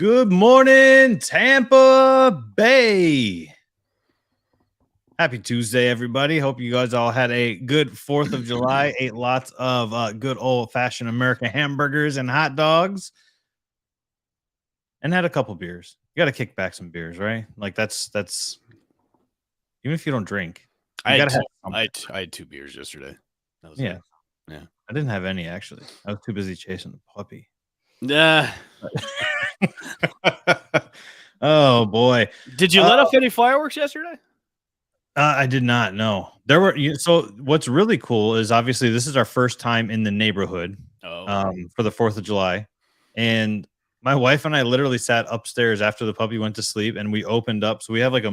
Good morning, Tampa Bay. Happy Tuesday, everybody. Hope you guys all had a good 4th of July. Ate lots of good old-fashioned American hamburgers and hot dogs. And had a couple beers. You got to kick back some beers, right? Like that's even if you don't drink. I had 2 beers yesterday. That was Yeah. Yeah. I didn't have any, actually. I was too busy chasing the puppy. Yeah. Oh, boy. Did you let off any fireworks yesterday? I did not know. There were so what's really cool is obviously this is our first time in the neighborhood for the 4th of July. And my wife and I literally sat upstairs after the puppy went to sleep and we opened up. So we have like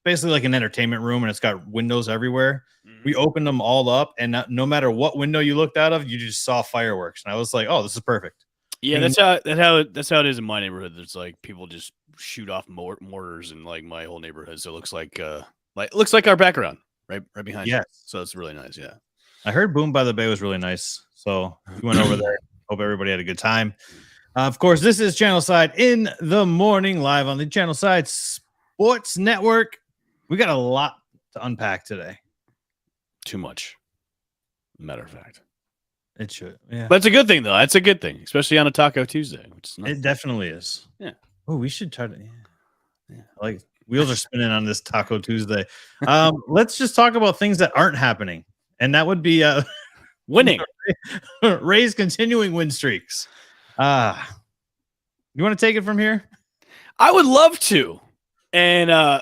basically like an entertainment room and it's got windows everywhere. Mm-hmm. We opened them all up and no matter what window you looked out of, you just saw fireworks. And I was like, oh, this is perfect. Yeah, that's how it is in my neighborhood. There's like people just shoot off mortars in like my whole neighborhood. So it looks like our background right behind you. So it's really nice. Yeah. I heard Boom by the Bay was really nice. So we went over there. Hope everybody had a good time. Of course, this is Channelside in the morning, live on the Channelside Sports Network. We got a lot to unpack today. Too much. Matter of fact. It should. Yeah. But it's a good thing, though. That's a good thing, especially on a Taco Tuesday. It definitely is. Yeah. Oh, we should try to. Yeah. Like wheels are spinning on this Taco Tuesday. Let's just talk about things that aren't happening. And that would be winning. Rays continuing win streaks. You want to take it from here? I would love to. And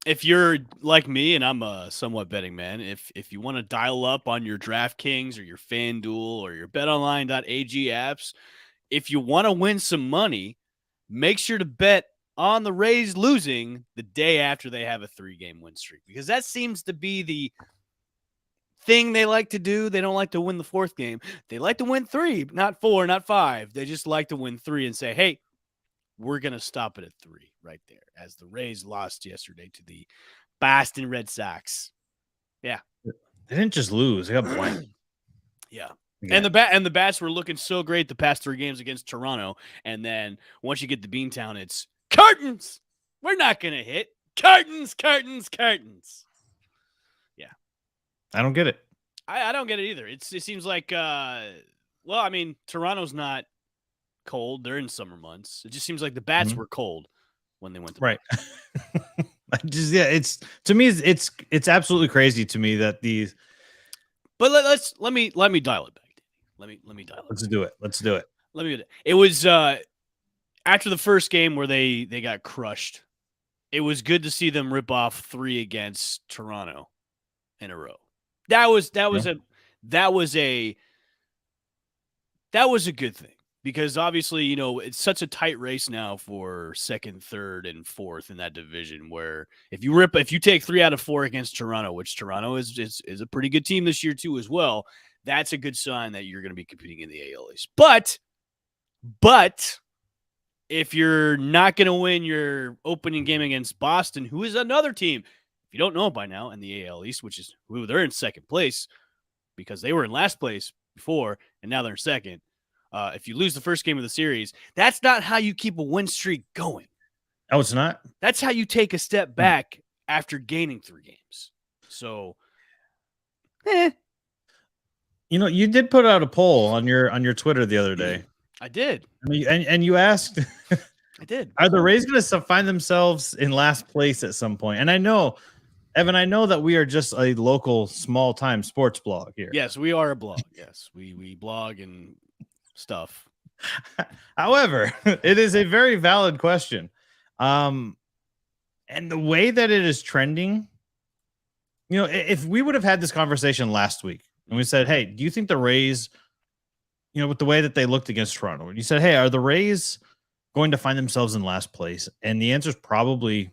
if you're like me, and I'm a somewhat betting man, if you want to dial up on your DraftKings or your FanDuel or your BetOnline.ag apps, if you want to win some money, make sure to bet on the Rays losing the day after they have a 3-game win streak, because that seems to be the thing they like to do. They don't like to win the 4th game. They like to win 3, not 4, not 5. They just like to win 3 and say, hey, we're going to stop it at 3 right there, as the Rays lost yesterday to the Boston Red Sox. Yeah. They didn't just lose. They got blanked. Yeah. And the bats were looking so great the past 3 games against Toronto. And then once you get to Beantown, it's curtains. We're not going to hit. Curtains. Yeah. I don't get it. I don't get it either. It seems like, Toronto's not cold. They're in summer months. It just seems like the bats were cold when they went to right. It's to me it's absolutely crazy to me that these. But let me dial it back. Let me dial it. Let's do it. It was after the first game where they got crushed. It was good to see them rip off 3 against Toronto in a row. That was a good thing. Because obviously, it's such a tight race now for 2nd, 3rd, and 4th in that division. Where if you take 3 out of 4 against Toronto, which Toronto is a pretty good team this year too as well, that's a good sign that you're going to be competing in the AL East. But if you're not going to win your opening game against Boston, who is another team, if you don't know it by now, in the AL East, which is who they're in 2nd place because they were in last place before and now they're in 2nd. If you lose the first game of the series, that's not how you keep a win streak going. Oh, it's not? That's how you take a step back after gaining 3 games. So, you did put out a poll on your Twitter the other day. I did. And you asked, I did. Are the Rays going to find themselves in last place at some point? And I know, Evan, that we are just a local small-time sports blog here. Yes, we are a blog. Yes, we blog and stuff. However, it is a very valid question. And the way that it is trending, if we would have had this conversation last week and we said, hey, do you think the Rays, with the way that they looked against Toronto, and you said, hey, are the Rays going to find themselves in last place? And the answer is probably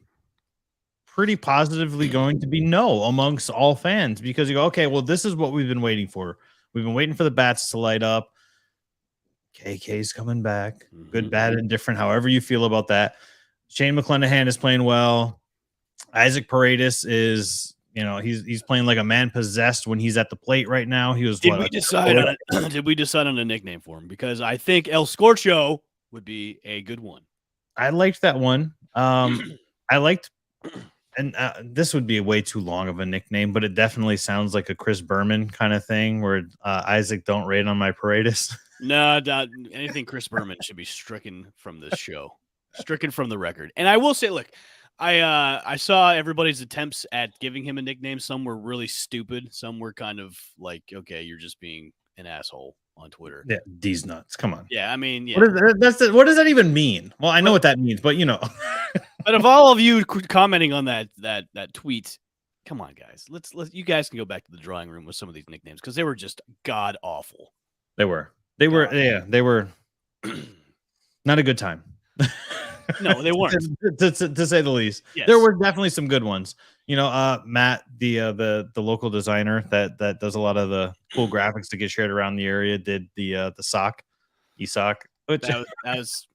pretty positively going to be no amongst all fans, because you go, okay, well, this is what we've been waiting for. We've been waiting for the bats to light up. KK's coming back. Good, bad, and different, however you feel about that. Shane McClanahan is playing well. Isaac Paredes is, he's playing like a man possessed when he's at the plate right now. He was. Did we decide on a nickname for him? Because I think El Scorcho would be a good one. I liked that one. I liked, and this would be way too long of a nickname, but it definitely sounds like a Chris Berman kind of thing where Isaac, don't raid on my Paredes. No, anything Chris Berman should be stricken from this show, stricken from the record. And I will say, look, I saw everybody's attempts at giving him a nickname. Some were really stupid. Some were kind of like, okay, you're just being an asshole on Twitter. Yeah, these nuts. Come on. Yeah, I mean, yeah. What does that even mean? Well, I know what that means, but you know. But of all of you commenting on that tweet, come on, guys. Let's you guys can go back to the drawing room with some of these nicknames because they were just god awful. They were not a good time. No, they weren't. to say the least. Yes. There were definitely some good ones. You know, Matt, the local designer that does a lot of the cool graphics to get shared around the area, did the sock, e-sock. Which that was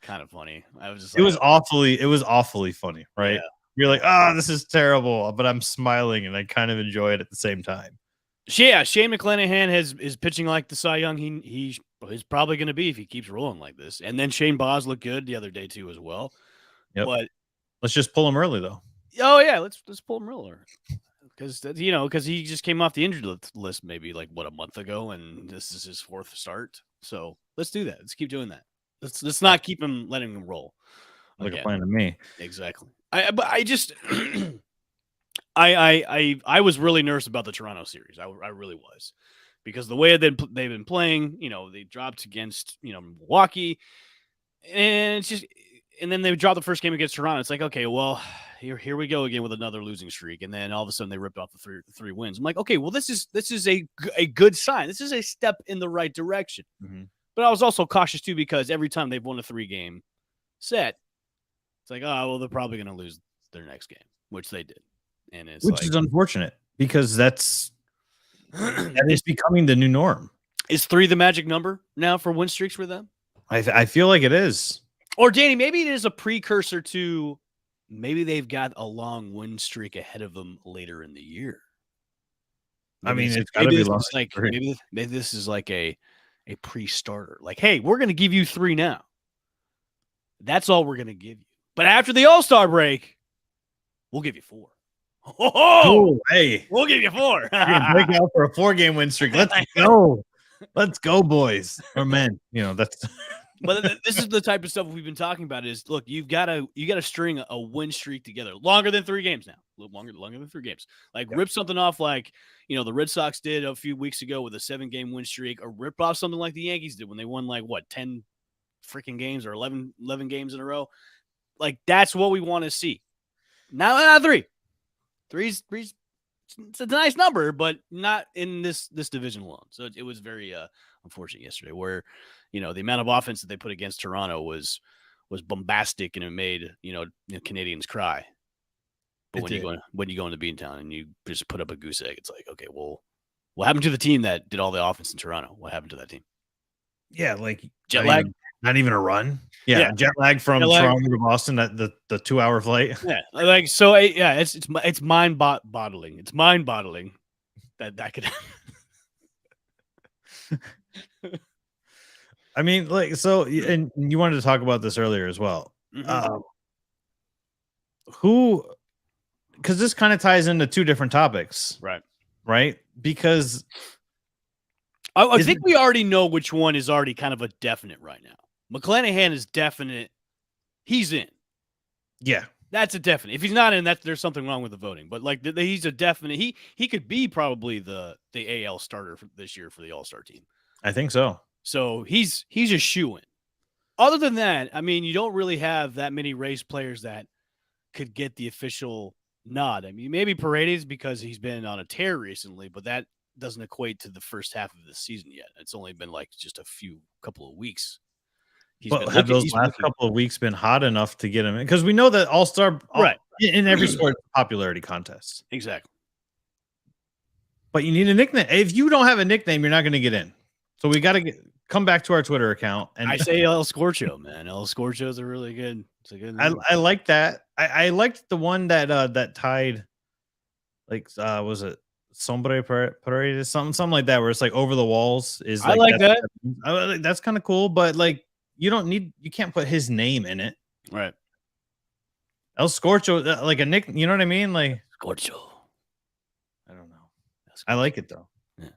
kind of funny. I was just it was awfully funny, right? Yeah. You're like, oh, this is terrible, but I'm smiling and I kind of enjoy it at the same time. Yeah, Shane McClanahan is pitching like the Cy Young he's probably going to be if he keeps rolling like this. And then Shane Boz looked good the other day too as well. Yep. But let's just pull him early though. Oh yeah, let's pull him earlier because he just came off the injured list maybe like a month ago, and this is his fourth start. So let's do that. Let's keep doing that. Let's not keep him letting him roll. Like a plan to me. Exactly. I just I was really nervous about the Toronto series. I really was, because the way they've been playing, they dropped against, Milwaukee, and it's just, and then they dropped the first game against Toronto. It's like, okay, well, here we go again with another losing streak. And then all of a sudden they ripped off the three wins. I'm like, okay, well, this is a good sign. This is a step in the right direction. Mm-hmm. But I was also cautious too, because every time they've won a 3-game set, it's like, oh, well, they're probably going to lose their next game, which they did. And it's which is unfortunate, because that is becoming the new norm. Is 3 the magic number now for win streaks for them? I feel like it is. Or Danny, maybe it is a precursor to, maybe they've got a long win streak ahead of them later in the year. Maybe it's got to be long. Maybe this is like a pre-starter. Like, hey, we're going to give you 3 now. That's all we're going to give you. But after the All-Star break, we'll give you 4. Oh, hey, we'll give you 4. Break out for a 4-game win streak. Let's go. Let's go, boys or men. That's. But this is the type of stuff we've been talking about. Is, look, you got to string a win streak together longer than 3 games now. A little longer than 3 games. Like, rip something off like, the Red Sox did a few weeks ago with a 7-game win streak, or rip off something like the Yankees did when they won 10 freaking games or 11 games in a row. Like, that's what we want to see. Not 3. 3's it's a nice number, but not in this division alone. So it was very unfortunate yesterday, where the amount of offense that they put against Toronto was bombastic, and it made Canadians cry. But when you go into Beantown and you just put up a goose egg, it's like, okay, well, what happened to the team that did all the offense in Toronto? What happened to that team? Yeah, like jet lag. Not even a run. Yeah, jet lag from Toronto to Boston. The 2-hour flight. Yeah, like, so. Yeah, it's mind boggling. It's mind boggling that could happen. I mean, like, so, and you wanted to talk about this earlier as well. Mm-hmm. Because this kind of ties into 2 different topics, right? Because I think we already know which one is already kind of a definite right now. McClanahan is definite. He's in. Yeah. That's a definite. If he's not in, there's something wrong with the voting. But like, he's a definite. He could be probably the AL starter for this year for the All-Star team. I think so. So he's a shoo-in. Other than that, I mean, you don't really have that many Rays players that could get the official nod. I mean, maybe Paredes, because he's been on a tear recently, but that doesn't equate to the first half of the season yet. It's only been like just a couple of weeks. Have those last couple of weeks been hot enough to get him in? Because we know that All-Star in every sport popularity contest. Exactly. But you need a nickname. If you don't have a nickname, you're not going to get in. So we got to come back to our Twitter account. And I say El Scorcho, man. El Scorcho's a really good. It's a good name. I like that. I liked the one that tied, like, was it Sombre Paredes, something like that, where it's like over the walls. I like that. That's kind of cool, but like, you can't put his name in it. Right. El Scorcho, like a nick, you know what I mean? Like Scorcho. I don't know. I like it though. Yeah.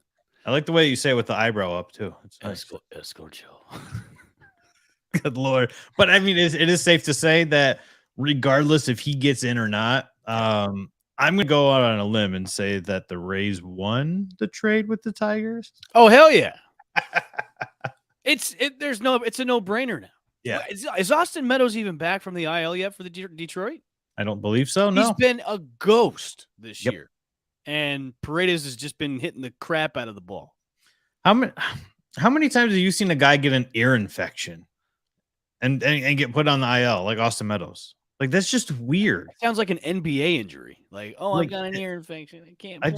I like the way you say it with the eyebrow up too. It's nice. Scorcho. Good Lord. But I mean, it is safe to say that regardless if he gets in or not, I'm going to go out on a limb and say that the Rays won the trade with the Tigers. Oh, hell yeah. It's a no-brainer now. Yeah. Is Austin Meadows even back from the IL yet for the Detroit? I don't believe so. No. He's been a ghost this Yep. year. And Paredes has just been hitting the crap out of the ball. How many times have you seen a guy get an ear infection and get put on the IL like Austin Meadows? Like that's just weird. It sounds like an NBA injury. Like, I got an ear infection. I can't play.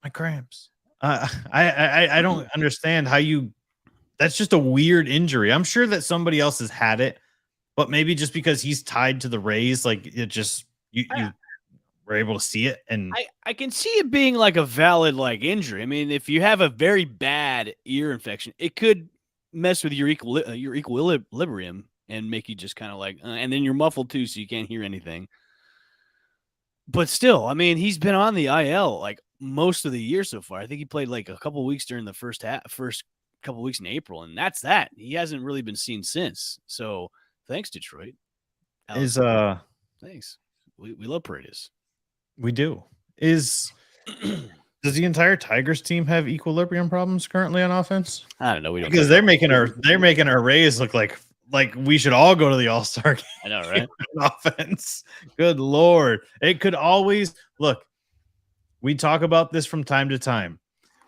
My cramps. I don't understand how that's just a weird injury. I'm sure that somebody else has had it, but maybe just because he's tied to the Rays, like it just you were able to see it. And I can see it being like a valid like injury. I mean, if you have a very bad ear infection, it could mess with your equilibrium and make you just kind of like, and then you're muffled too, so you can't hear anything. But still, I mean, he's been on the IL like most of the year so far. I think he played like a couple of weeks during the first couple of weeks in April, and that's that. He hasn't really been seen since. So thanks, Detroit. Thanks. We love Paredes. We do. Does the entire Tigers team have equilibrium problems currently on offense? I don't know. Because they're making our Rays look like we should all go to the All-Star game. I know, right? Offense. Good Lord. It could always look. We talk about this from time to time.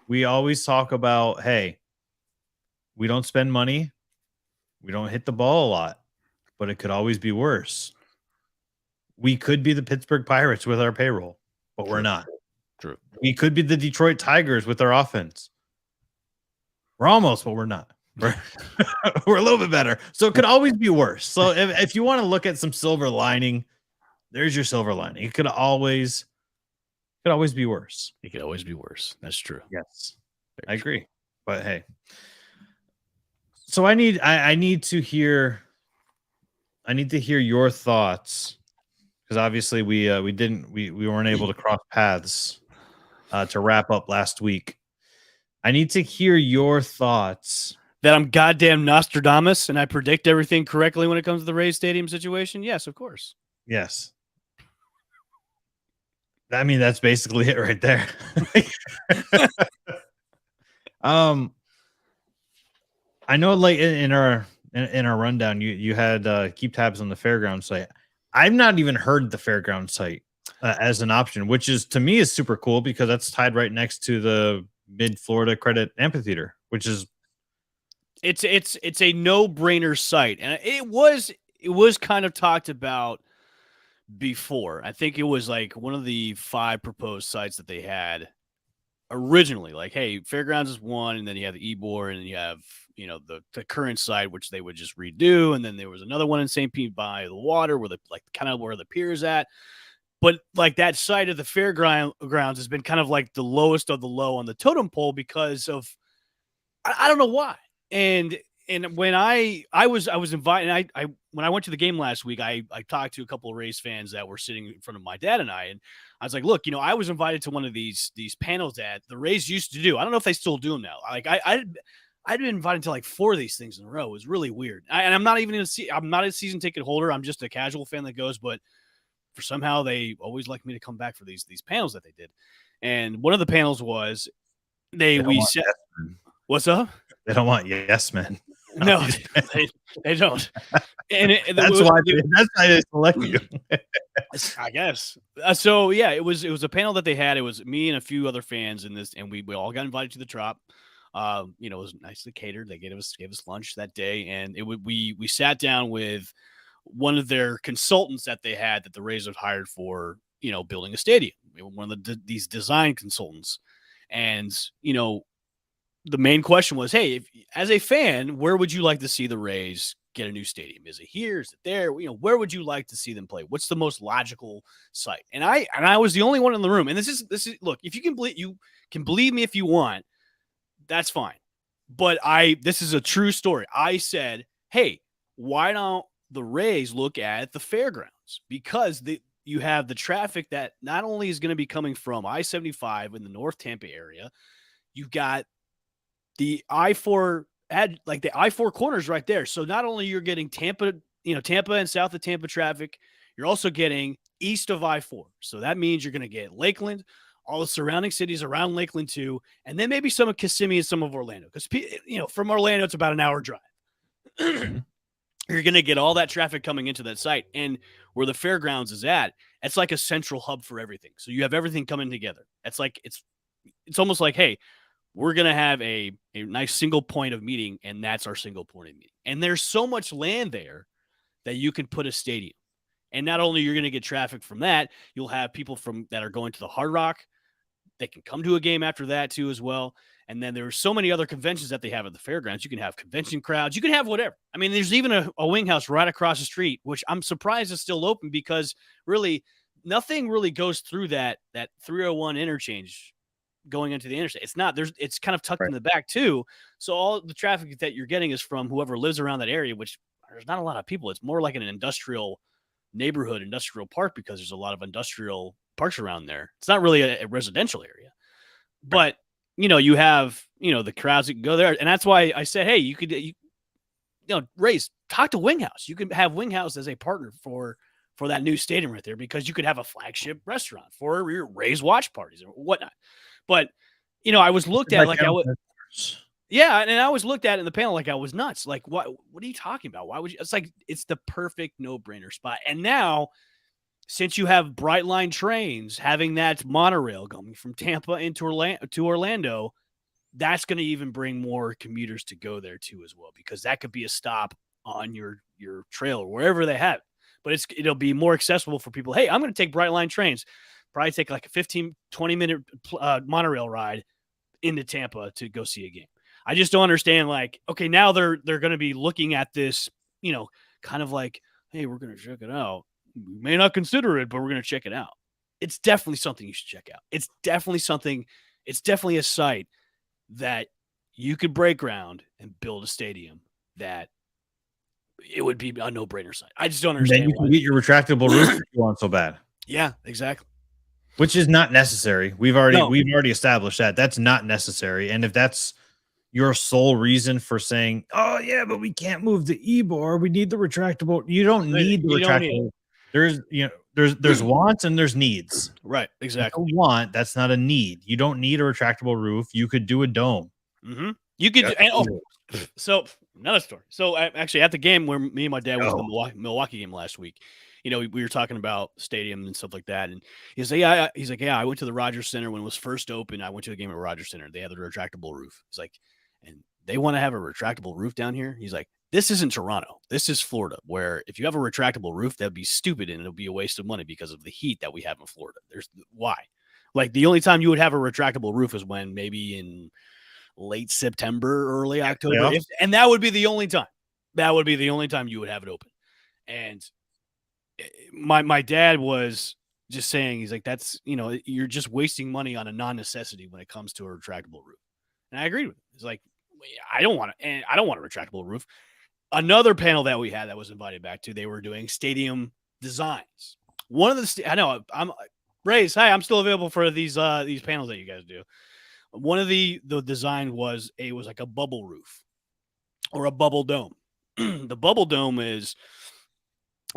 We always talk about, hey, we don't spend money. We don't hit the ball a lot, but it could always be worse. We could be the Pittsburgh Pirates with our payroll, but we're not. True. We could be the Detroit Tigers with our offense. We're almost, but we're not. We're a little bit better. So it could always be worse. So if you want to look at some silver lining, there's your silver lining. It could always be worse. It could always be worse. That's true. Yes. I agree. But hey. So I need to hear your thoughts. Because obviously we weren't able to cross paths to wrap up last week. I need to hear your thoughts. That I'm goddamn Nostradamus and I predict everything correctly when it comes to the Rays Stadium situation? Yes, of course. Yes. I mean, that's basically it right there. I know like in our rundown, you had keep tabs on the fairground site. I've not even heard the fairground site as an option, which is to me is super cool because that's tied right next to the Mid-Florida Credit Amphitheater, which is it's a no-brainer site, and it was kind of talked about before. I think it was like one of the 5 proposed sites that they had originally. Like, hey, fairgrounds is one, and then you have the Ybor, and then you have the current site, which they would just redo, and then there was another one in St. Pete by the water, where where the pier is at. But like that side of the fairgrounds has been kind of like the lowest of the low on the totem pole because of I don't know why. And when I was invited, I when I went to the game last week, I talked to a couple of Rays fans that were sitting in front of my dad and I was like, look, I was invited to one of these panels that the Rays used to do. I don't know if they still do them now. Like I'd been invited to like 4 of these things in a row. It was really weird. And I'm not even I'm not a season ticket holder. I'm just a casual fan that goes, but for somehow they always like me to come back for these panels that they did. And one of the panels was what's up? They don't want yes men. No, they don't. And that's why they select you. I guess. So yeah, it was a panel that they had. It was me and a few other fans in this, and we all got invited to the drop. It was nicely catered. They gave us lunch that day, and we sat down with one of their consultants that they had that the Rays had hired for building a stadium. One of these design consultants, and the main question was, hey, as a fan, where would you like to see the Rays get a new stadium? Is it here? Is it there? Where would you like to see them play? What's the most logical site? And I was the only one in the room. And this is look, if you can believe me if you want, that's fine. But this is a true story. I said, hey, why don't the Rays look at the fairgrounds? Because you have the traffic that not only is going to be coming from I-75 in the North Tampa area, you've got the I-4 the I-4 corners right there. So not only you're getting Tampa and south of Tampa traffic, you're also getting east of I-4. So that means you're going to get Lakeland, all the surrounding cities around Lakeland too, and then maybe some of Kissimmee and some of Orlando. Because from Orlando, it's about an hour drive. You're going to get all that traffic coming into that site. And where the fairgrounds is at, it's like a central hub for everything. So you have everything coming together. It's like it's almost like, hey, we're going to have a nice single point of meeting, and that's our single point of meeting. And there's so much land there that you can put a stadium. And not only you're going to get traffic from that, you'll have people that are going to the Hard Rock. They can come to a game after that too as well. And then there's so many other conventions that they have at the fairgrounds. You can have convention crowds. You can have whatever. I mean, there's even a wing house right across the street, which I'm surprised is still open because really nothing really goes through that 301 interchange going into the interstate. It's kind of tucked in the back too. So all the traffic that you're getting is from whoever lives around that area, which there's not a lot of people. It's more like an industrial neighborhood, industrial park, because there's a lot of industrial parks around there. It's not really a residential area, but you have, the crowds that can go there. And that's why I said, hey, you could, Rays, talk to Wing House. You can have Wing House as a partner for that new stadium right there, because you could have a flagship restaurant for your Rays watch parties or whatnot. But, I was looked at like I was, yeah. And I was looked at in the panel like I was nuts. Like, what are you talking about? Why would you? It's like, it's the perfect no-brainer spot. And now, since you have Bright Line trains, having that monorail going from Tampa into Orlando, that's going to even bring more commuters to go there too as well, because that could be a stop on your trail or wherever they have it. But it'll be more accessible for people. Hey, I'm going to take Bright Line trains, probably take like a 15, 20-minute monorail ride into Tampa to go see a game. I just don't understand. Like, okay, now they're going to be looking at this, kind of like, hey, we're going to check it out. We may not consider it, but we're going to check it out. It's definitely something you should check out. It's definitely a site that you could break ground and build a stadium that it would be a no-brainer site. I just don't understand. Then you can get your retractable roof if you want so bad. Yeah, exactly. Which is not necessary. We've already established that that's not necessary. And if that's your sole reason for saying, oh yeah, but we can't move the E-bar, we need the retractable. You don't need the retractable. There's wants and there's needs. Right, exactly. That's a want, that's not a need. You don't need a retractable roof. You could do a dome. Mm-hmm. You could. So another story. So actually, at the game where me and my dad went to the Milwaukee game last week, we were talking about stadium and stuff like that, and he's like, yeah, I went to the Rogers Center when it was first open. I went to the game at Rogers Center. They had the retractable roof. He's like, and they want to have a retractable roof down here. He's like, this isn't Toronto. This is Florida, where if you have a retractable roof, that'd be stupid and it'll be a waste of money because of the heat that we have in Florida. Why? Like, the only time you would have a retractable roof is when maybe in late September, early October. Yeah. And that would be the only time. That would be the only time you would have it open. And my dad was just saying, he's like, that's, you're just wasting money on a non-necessity when it comes to a retractable roof. And I agreed with him. It's like, I don't want a retractable roof. Another panel that we had that was invited back to, they were doing stadium designs. One of the, I know I'm Rays. Hi, I'm still available for these panels that you guys do. One of the design was like a bubble roof or a bubble dome. The bubble dome it's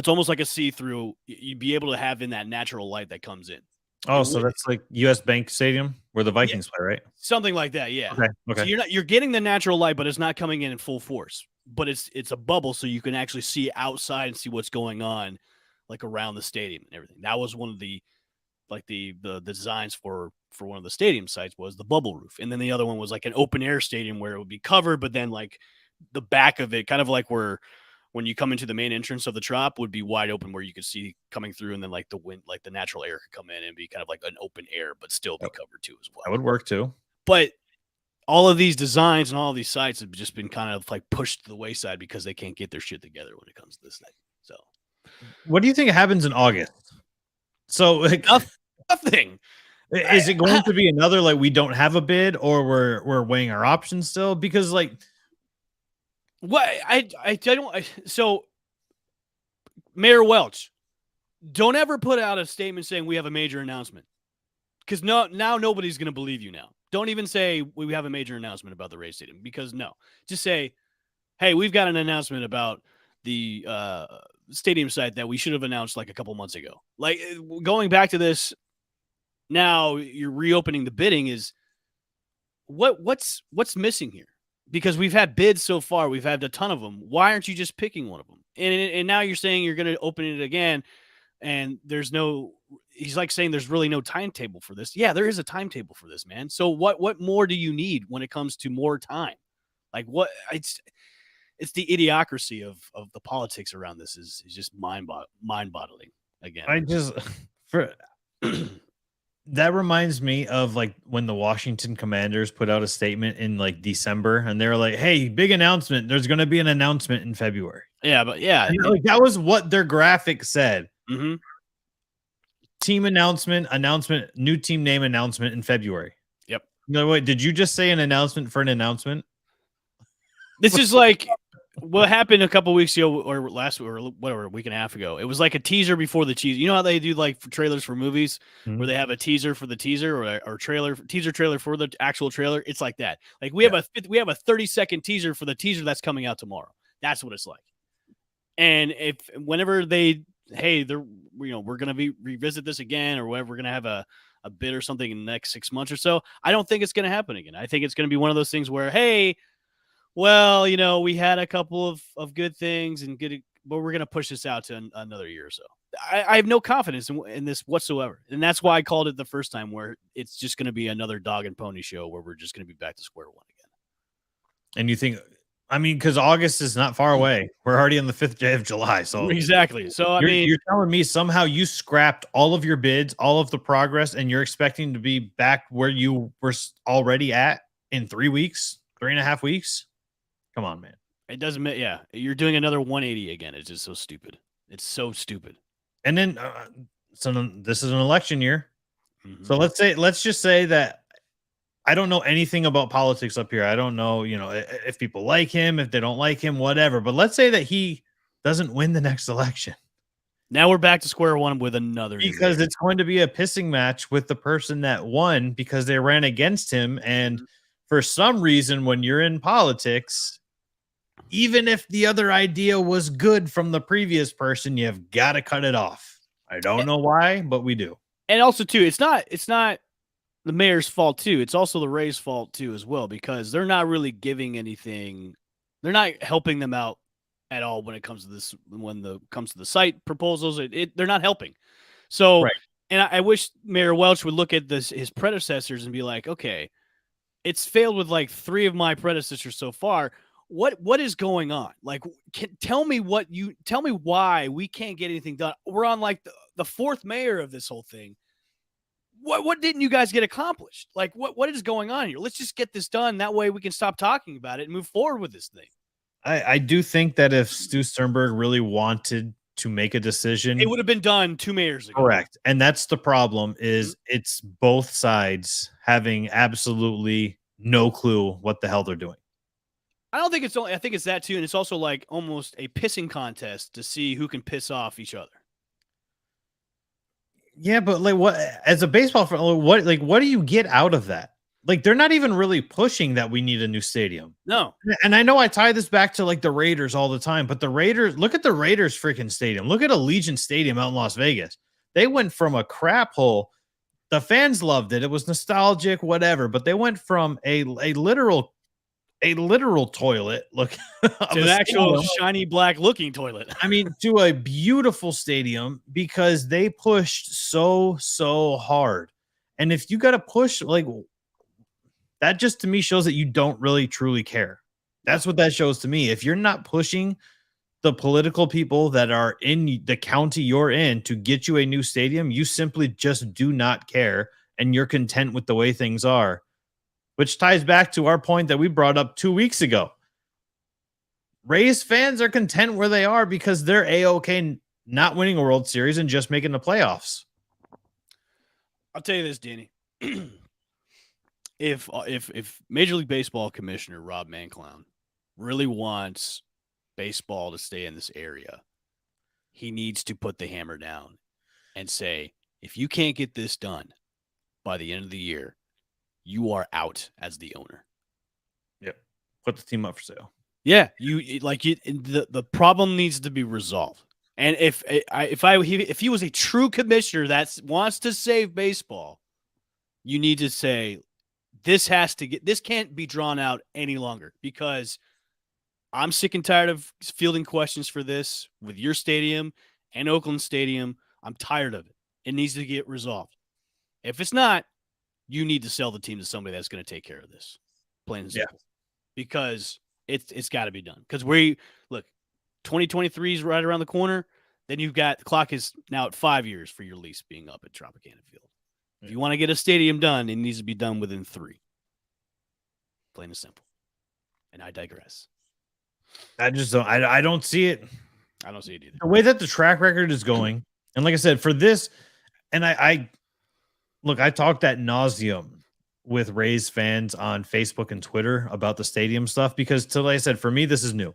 almost like a see-through. You'd be able to have in that natural light that comes in. Oh, so that's like US Bank Stadium where the Vikings play, right? Something like that, yeah. Okay. So you're getting the natural light, but it's not coming in full force. But it's a bubble, so you can actually see outside and see what's going on, like around the stadium and everything. That was one of the designs for one of the stadium sites was the bubble roof, and then the other one was like an open air stadium where it would be covered, but then like the back of it, kind of like where when you come into the main entrance of the Trop, would be wide open where you could see coming through, and then like the wind, like the natural air could come in and be kind of like an open air, but still be covered too as well. That would work too. But all of these designs and all of these sites have just been kind of like pushed to the wayside because they can't get their shit together when it comes to this thing. So, what do you think happens in August? So like, nothing. Is it going to be another like we don't have a bid, or we're weighing our options still? Because like what I don't. So Mayor Welch, don't ever put out a statement saying we have a major announcement, because now nobody's going to believe you now. Don't even say we have a major announcement about the Rays Stadium, because no, just say, hey, we've got an announcement about the stadium site that we should have announced like a couple months ago. Like going back to this, now you're reopening the bidding is what's missing here? Because we've had bids so far, we've had a ton of them. Why aren't you just picking one of them? And now you're saying you're going to open it again, and there's no. He's like saying there's really no timetable for this. Yeah, there is a timetable for this, man. So what more do you need when it comes to more time? Like what? It's the idiocracy of the politics around this is just mind boggling again. I just for that reminds me of like when the Washington Commanders put out a statement in like December, and they were like, "Hey, big announcement! There's going to be an announcement in February." Yeah, but yeah, like, that was what their graphic said. Mm-hmm. Team announcement, new team name announcement in February. Yep. No, wait, did you just say an announcement for an announcement? This is like what happened a couple weeks ago, or last, or whatever, a week and a half ago. It was like a teaser before the teaser. You know how they do like for trailers for movies, where they have a teaser for the teaser, or teaser trailer for the actual trailer. It's like that. Like we have a 30-second teaser for the teaser that's coming out tomorrow. That's what it's like. And if whenever we're going to revisit this again, or whatever, we're going to have a bid or something in the next 6 months or so, I don't think it's going to happen again. I think it's going to be one of those things where, hey, well, we had a couple of good things but we're going to push this out to another year or so. I have no confidence in this whatsoever. And that's why I called it the first time, where it's just going to be another dog and pony show where we're just going to be back to square one again. And you think, I mean, because August is not far away. We're already on the 5th day of July. So exactly. So you're telling me somehow you scrapped all of your bids, all of the progress, and you're expecting to be back where you were already at in 3 weeks, 3.5 weeks? Come on, man. It doesn't matter. Yeah. You're doing another 180 again. It's just so stupid. It's so stupid. And then, so this is an election year. Mm-hmm. So let's just say that I don't know anything about politics up here. I don't know, if people like him, if they don't like him, whatever. But let's say that he doesn't win the next election. Now we're back to square one with another. Because it's going to be a pissing match with the person that won because they ran against him. And for some reason, when you're in politics, even if the other idea was good from the previous person, you've got to cut it off. I don't know why, but we do. And also, too, it's not the mayor's fault, too. It's also the Rays' fault, too, as well, because they're not really giving anything. They're not helping them out at all when it comes to this. When it comes to the site proposals, they're not helping. So, right. And I wish Mayor Welch would look at his predecessors and be like, okay, it's failed with like 3 of my predecessors so far. What is going on? Like, tell me why we can't get anything done. We're on like the 4th mayor of this whole thing. What didn't you guys get accomplished? Like, what is going on here? Let's just get this done. That way we can stop talking about it and move forward with this thing. I do think that if Stu Sternberg really wanted to make a decision, it would have been done 2 mayors ago. Correct. And that's the problem is it's both sides having absolutely no clue what the hell they're doing. I don't think I think it's that too. And it's also like almost a pissing contest to see who can piss off each other. Yeah, but like what, as a baseball fan, what do you get out of that? Like, they're not even really pushing that we need a new stadium. No. And I know I tie this back to like the Raiders all the time, but the Raiders, look at the Raiders freaking stadium. Look at Allegiant Stadium out in Las Vegas. They went from a crap hole. The fans loved it. It was nostalgic, whatever, but they went from a literal toilet look to an actual shiny black looking toilet. I mean, to a beautiful stadium because they pushed so hard. And if you got to push like that, just to me shows that you don't really truly care. That's what that shows to me. If you're not pushing the political people that are in the county you're in to get you a new stadium, you simply just do not care. And you're content with the way things are. Which ties back to our point that we brought up 2 weeks ago. Rays fans are content where they are because they're A-OK not winning a World Series and just making the playoffs. I'll tell you this, Danny. if Major League Baseball Commissioner Rob Mankiewicz really wants baseball to stay in this area, he needs to put the hammer down and say, if you can't get this done by the end of the year, you are out as the owner. Yep. Put the team up for sale. Yeah, the problem needs to be resolved. And if he was a true commissioner that wants to save baseball, you need to say this can't be drawn out any longer, because I'm sick and tired of fielding questions for this with your stadium and Oakland Stadium. I'm tired of it. It needs to get resolved. If it's not, you need to sell the team to somebody that's going to take care of this. Plain and simple. Because it's got to be done. Because 2023 is right around the corner. Then you've got the clock is now at 5 years for your lease being up at Tropicana Field. If you want to get a stadium done, it needs to be done within 3. Plain and simple. And I digress. I just don't. I don't see it. I don't see it either. The way that the track record is going, and like I said, for this, and I talked ad nauseum with Rays fans on Facebook and Twitter about the stadium stuff, because, like I said, for me, this is new.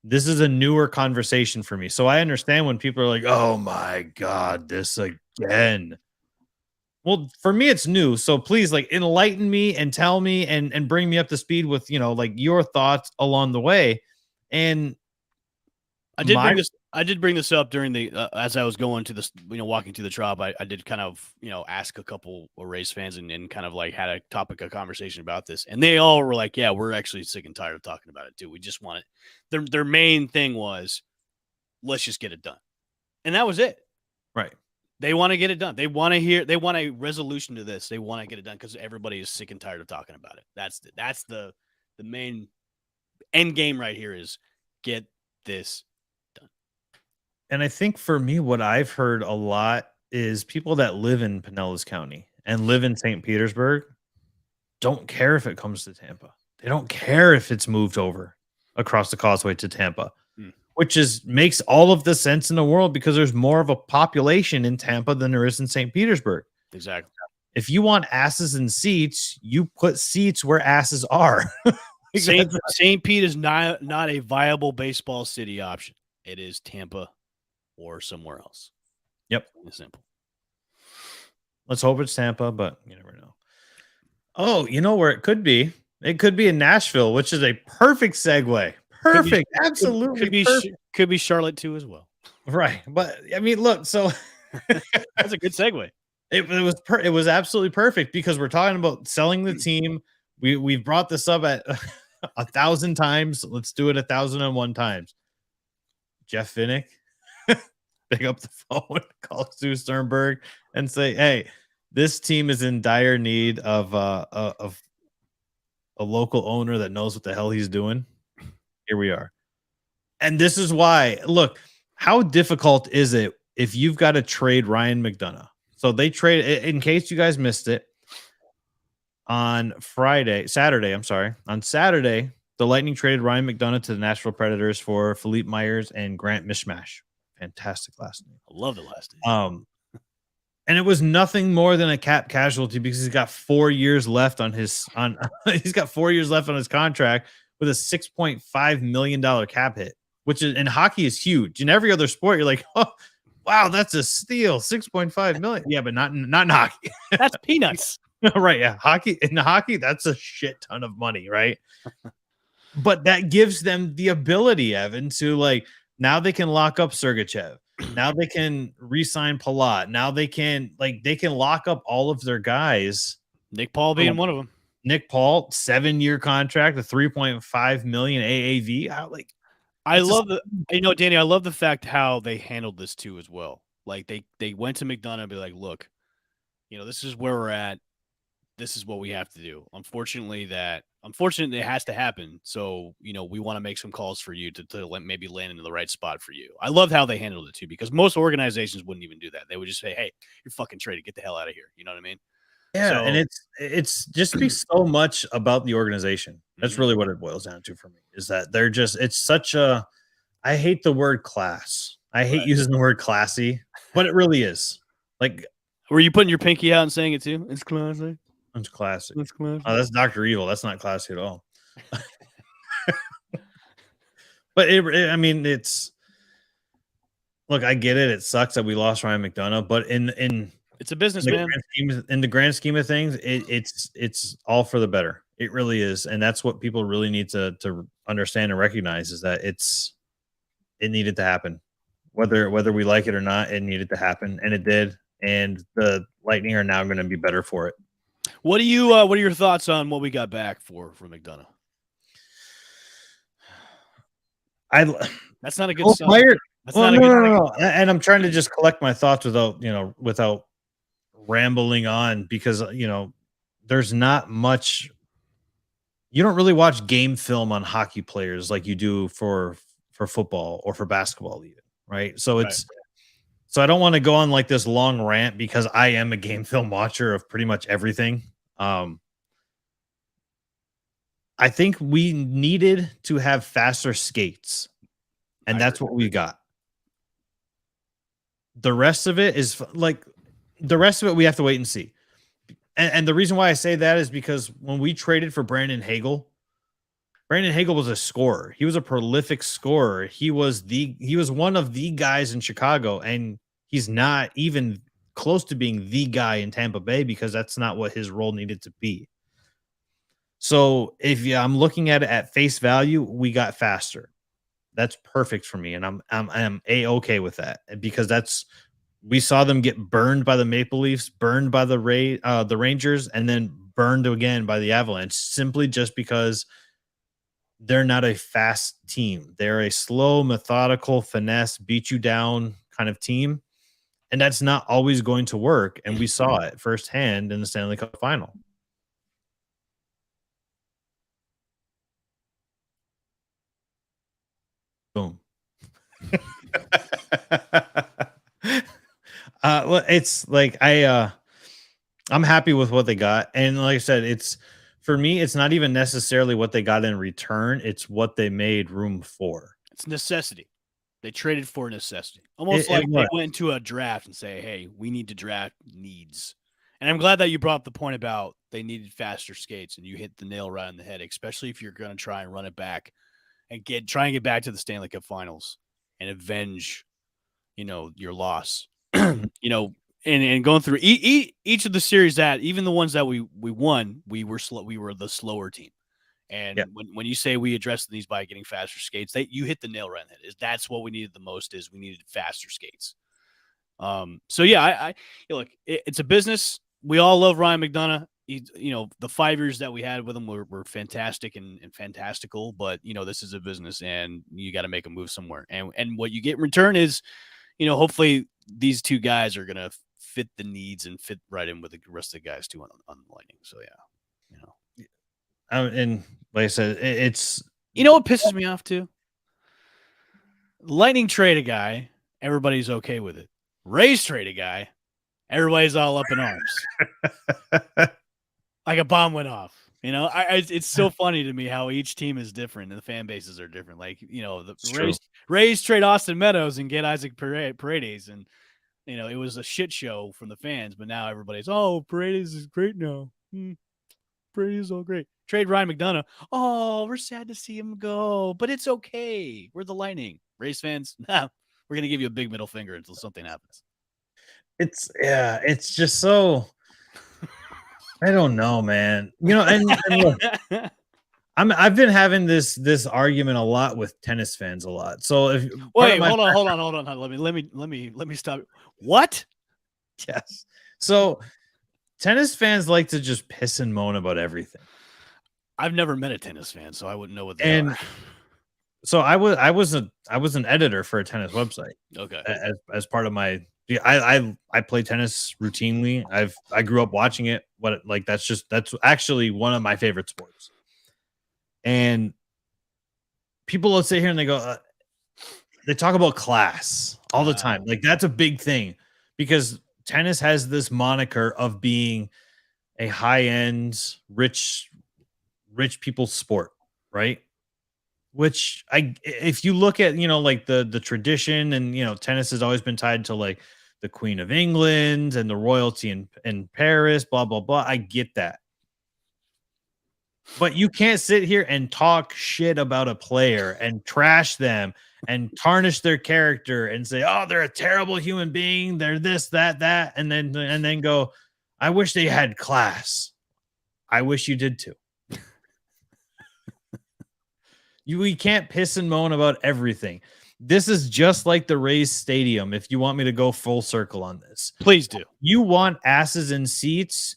This is a newer conversation for me. So I understand when people are like, "Oh my God, this again." Well, for me, it's new. So please, enlighten me and tell me and bring me up to speed with, your thoughts along the way. And I did bring this up during the as I was going to this, walking to the Trop. I did kind of, ask a couple of Rays fans and kind of had a topic of conversation about this, and they all were like, "Yeah, we're actually sick and tired of talking about it too. We just want it." Their main thing was, let's just get it done, and that was it. Right. They want to get it done. They want a resolution to this. They want to get it done because everybody is sick and tired of talking about it. That's the main end game right here is get this done. And I think for me, what I've heard a lot is people that live in Pinellas County and live in St. Petersburg don't care if it comes to Tampa. They don't care if it's moved over across the causeway to Tampa. Which makes all of the sense in the world, because there's more of a population in Tampa than there is in St. Petersburg. Exactly. If you want asses in seats, you put seats where asses are. St. Pete is not a viable baseball city option. It is Tampa or somewhere else. Yep. Simple. Let's hope it's Tampa, but you never know. Oh, you know where it could be? It could be in Nashville, which is a perfect segue. Perfect. Absolutely. Could be Charlotte too as well. Right. But I mean, look, so that's a good segue. It was absolutely perfect, because we're talking about selling the team. We've brought this up at 1,000 times. Let's do it 1,001 times. Jeff Finnick, pick up the phone, call Stu Sternberg, and say, "Hey, this team is in dire need of a local owner that knows what the hell he's doing." Here we are. And this is why, look, how difficult is it if you've got to trade Ryan McDonagh? So they trade, in case you guys missed it, on Saturday, the Lightning traded Ryan McDonagh to the Nashville Predators for Philippe Myers and Grant Mishmash. Fantastic last name. I love the last name. And it was nothing more than a cap casualty, because he's got 4 years left on his contract, with a $6.5 million cap hit, which is, in hockey, is huge. In every other sport, you're like, "Oh, wow, that's a steal, $6.5 million." Yeah, but not in hockey. That's peanuts. Right? Yeah, in hockey, that's a shit ton of money, right? But that gives them the ability, Evan, to now they can lock up Sergachev. Now they can re-sign Palat. Now they can lock up all of their guys. Nick Paul being one of them. Nick Paul, 7-year contract, a $3.5 million AAV. Danny, I love the fact how they handled this too as well. They went to McDonagh and be like, "Look, this is where we're at. This is what we have to do. Unfortunately, it has to happen. So, we want to make some calls for you to maybe land into the right spot for you." I love how they handled it too, because most organizations wouldn't even do that. They would just say, "Hey, you're fucking traded. Get the hell out of here." You know what I mean? Yeah, so, and it's just speaks so much about the organization. That's really what it boils down to for me, is that it's such a, I hate the word class. I hate using the word classy, but it really is. Were you putting your pinky out and saying it too? It's classic. It's classic. It's classic. Oh, that's Dr. Evil. That's not classy at all. But I mean, look, I get it. It sucks that we lost Ryan McDonagh, but it's a business, man. In the grand scheme of things, it's all for the better. It really is, and that's what people really need to understand and recognize is that it needed to happen, whether we like it or not. It needed to happen, and it did. And the Lightning are now going to be better for it. What are your thoughts on what we got back for McDonagh? That's not a good sign. No. And I'm trying to just collect my thoughts without rambling on because there's not much. You don't really watch game film on hockey players like you do for football or for basketball even, right? So so I don't want to go on like this long rant because I am a game film watcher of pretty much everything. I think we needed to have faster skates, and that's what we got. The rest of it is we have to wait and see. And the reason why I say that is because when we traded for Brandon Hagel was a scorer. He was a prolific scorer. He was one of the guys in Chicago, and he's not even close to being the guy in Tampa Bay because that's not what his role needed to be. So I'm looking at it at face value, we got faster. That's perfect for me, and I'm a-okay with that because we saw them get burned by the Maple Leafs, burned by the Rangers, and then burned again by the Avalanche simply just because they're not a fast team. They're a slow, methodical, finesse, beat you down kind of team, and that's not always going to work, and we saw it firsthand in the Stanley Cup final. Boom. Well, it's like I'm happy with what they got, and like I said, for me, it's not even necessarily what they got in return; it's what they made room for. It's necessity. They traded for necessity, almost like they went into a draft and say, "Hey, we need to draft needs." And I'm glad that you brought up the point about they needed faster skates, and you hit the nail right on the head, especially if you're going to try and run it back and try and get back to the Stanley Cup Finals and avenge, your loss. And going through each of the series that even the ones that we won, we were the slower team. And when you say we addressed these by getting faster skates, you hit the nail right on the head. That's what we needed the most. Is we needed faster skates. So yeah, look, it's a business. We all love Ryan McDonagh. The 5 years that we had with him were fantastic and fantastical, but this is a business and you got to make a move somewhere. And what you get in return is, hopefully these two guys are going to fit the needs and fit right in with the rest of the guys too on the Lightning. So yeah, and like I said, it's what pisses me off too. Lightning trade a guy, everybody's okay with it. Rays trade a guy, everybody's all up in arms. Like a bomb went off. It's so funny to me how each team is different and the fan bases are different. Like, the Rays trade Austin Meadows and get Isaac Paredes, and it was a shit show from the fans. But now everybody's, Paredes is great now. Paredes is all great. Trade Ryan McDonagh. Oh, we're sad to see him go, but it's okay. We're the Lightning. Rays fans, we're gonna give you a big middle finger until something happens. It's just so. I don't know, man. And look, I've been having this argument a lot with tennis fans a lot. So if hold on. Let me stop. What? Yes. So tennis fans like to just piss and moan about everything. I've never met a tennis fan, so I wouldn't know what they are. So I was an editor for a tennis website. Okay. As part of my I play tennis routinely. I grew up watching it. That's actually one of my favorite sports. And people will sit here and they go, they talk about class all the time. Like that's a big thing because tennis has this moniker of being a high-end, rich people's sport, right? Which if you look at, like the tradition and, tennis has always been tied to like the Queen of England and the royalty in Paris, blah, blah, blah. I get that. But you can't sit here and talk shit about a player and trash them and tarnish their character and say, oh, they're a terrible human being. They're this, that, and then go, I wish they had class. I wish you did too. We can't piss and moan about everything. This is just like the Rays Stadium. If you want me to go full circle on this, please do. You want asses in seats.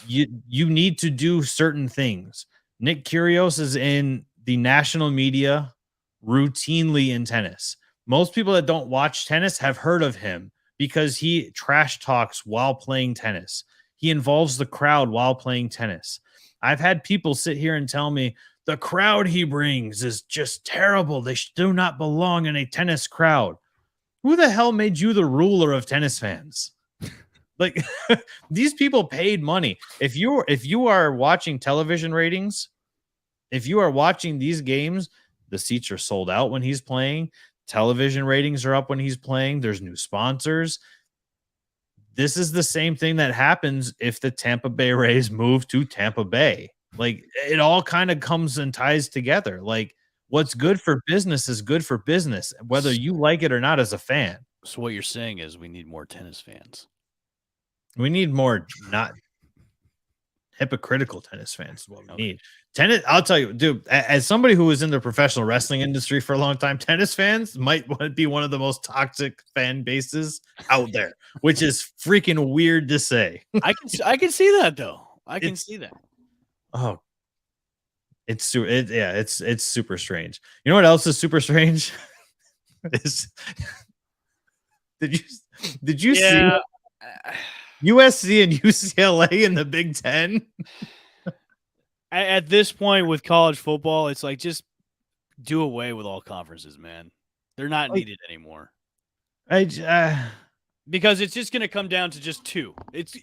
You need to do certain things. Nick Kyrgios is in the national media routinely in tennis. Most people that don't watch tennis have heard of him because he trash talks while playing tennis. He involves the crowd while playing tennis. I've had people sit here and tell me the crowd he brings is just terrible. They do not belong in a tennis crowd. Who the hell made you the ruler of tennis fans? Like, these people paid money. If you are watching television ratings, if you are watching these games, the seats are sold out when he's playing. Television ratings are up when he's playing. There's new sponsors. This is the same thing that happens if the Tampa Bay Rays move to Tampa Bay. Like, it all kind of comes and ties together. Like, what's good for business is good for business, whether you like it or not as a fan. So what you're saying is we need more tennis fans. We need more not hypocritical tennis fans. Is what we need. Tennis, I'll tell you, dude, as somebody who was in the professional wrestling industry for a long time, tennis fans might be one of the most toxic fan bases out there, which is freaking weird to say. I can see that though. I can see that. Oh, it's super strange. You know what else is super strange? Did you see USC and UCLA in the Big Ten? At this point with college football, it's like just do away with all conferences, man. They're not needed anymore. Because it's just going to come down to just two.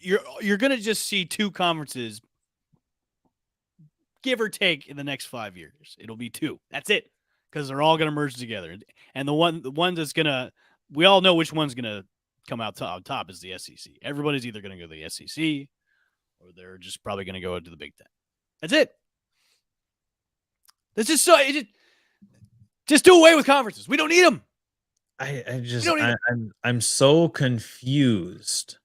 You're going to just see two conferences, give or take, in the next 5 years. It'll be two. That's it, because they're all going to merge together. And the one that's going to, we all know which one's going to come out top is the SEC. Everybody's either going to go to the SEC or they're just probably going to go into the Big Ten. That's it. That's just so. Just do away with conferences. We don't need them. I'm so confused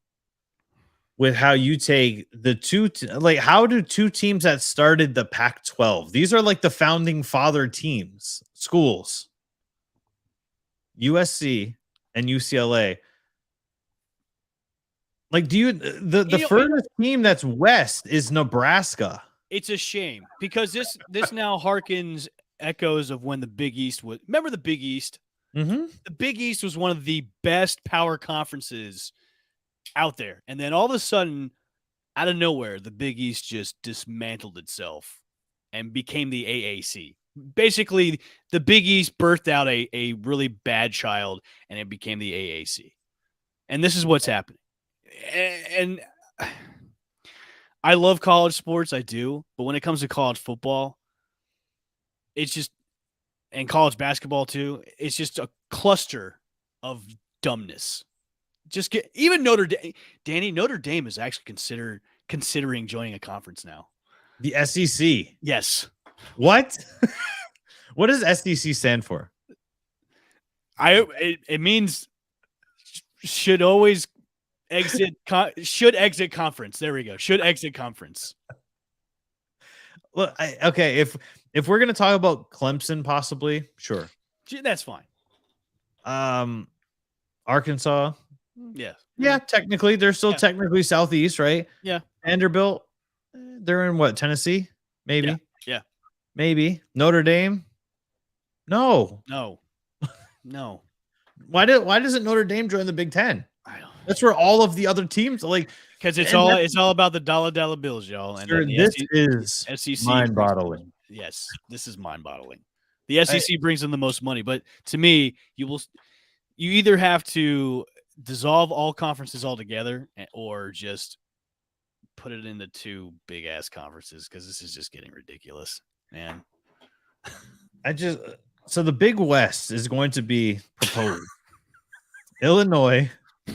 with how you take the two. Like, how do two teams that started the Pac-12? These are like the founding father teams, schools, USC and UCLA. Like, the furthest team that's west is Nebraska. It's a shame because this now harkens echoes of when the Big East was. Remember the Big East? Mm-hmm. The Big East was one of the best power conferences out there. And then all of a sudden, out of nowhere, the Big East just dismantled itself and became the AAC. Basically, the Big East birthed out a really bad child, and it became the AAC. And this is what's happening. And I love college sports, I do, but when it comes to college football, it's just, and college basketball too, it's just a cluster of dumbness. Even Notre Dame, Danny, Notre Dame is actually considering joining a conference now. The SEC. Yes. What? What does SEC stand for? It means should always exit conference. There we go. Should exit conference. Look, okay. If we're gonna talk about Clemson, possibly, sure, that's fine. Arkansas, yeah. Technically, they're still technically Southeast, right? Yeah. Vanderbilt, they're in what? Tennessee, maybe. Yeah. Maybe Notre Dame. No. Why doesn't Notre Dame join the Big Ten? That's where all of the other teams because it's all about the dollar bills, y'all. And sure, this is SEC mind-boggling. Yes, this is mind-boggling. The SEC brings in the most money, but to me, you either have to dissolve all conferences altogether, or just put it into two big ass conferences, because this is just getting ridiculous, man. So the Big West is going to be proposed. Illinois,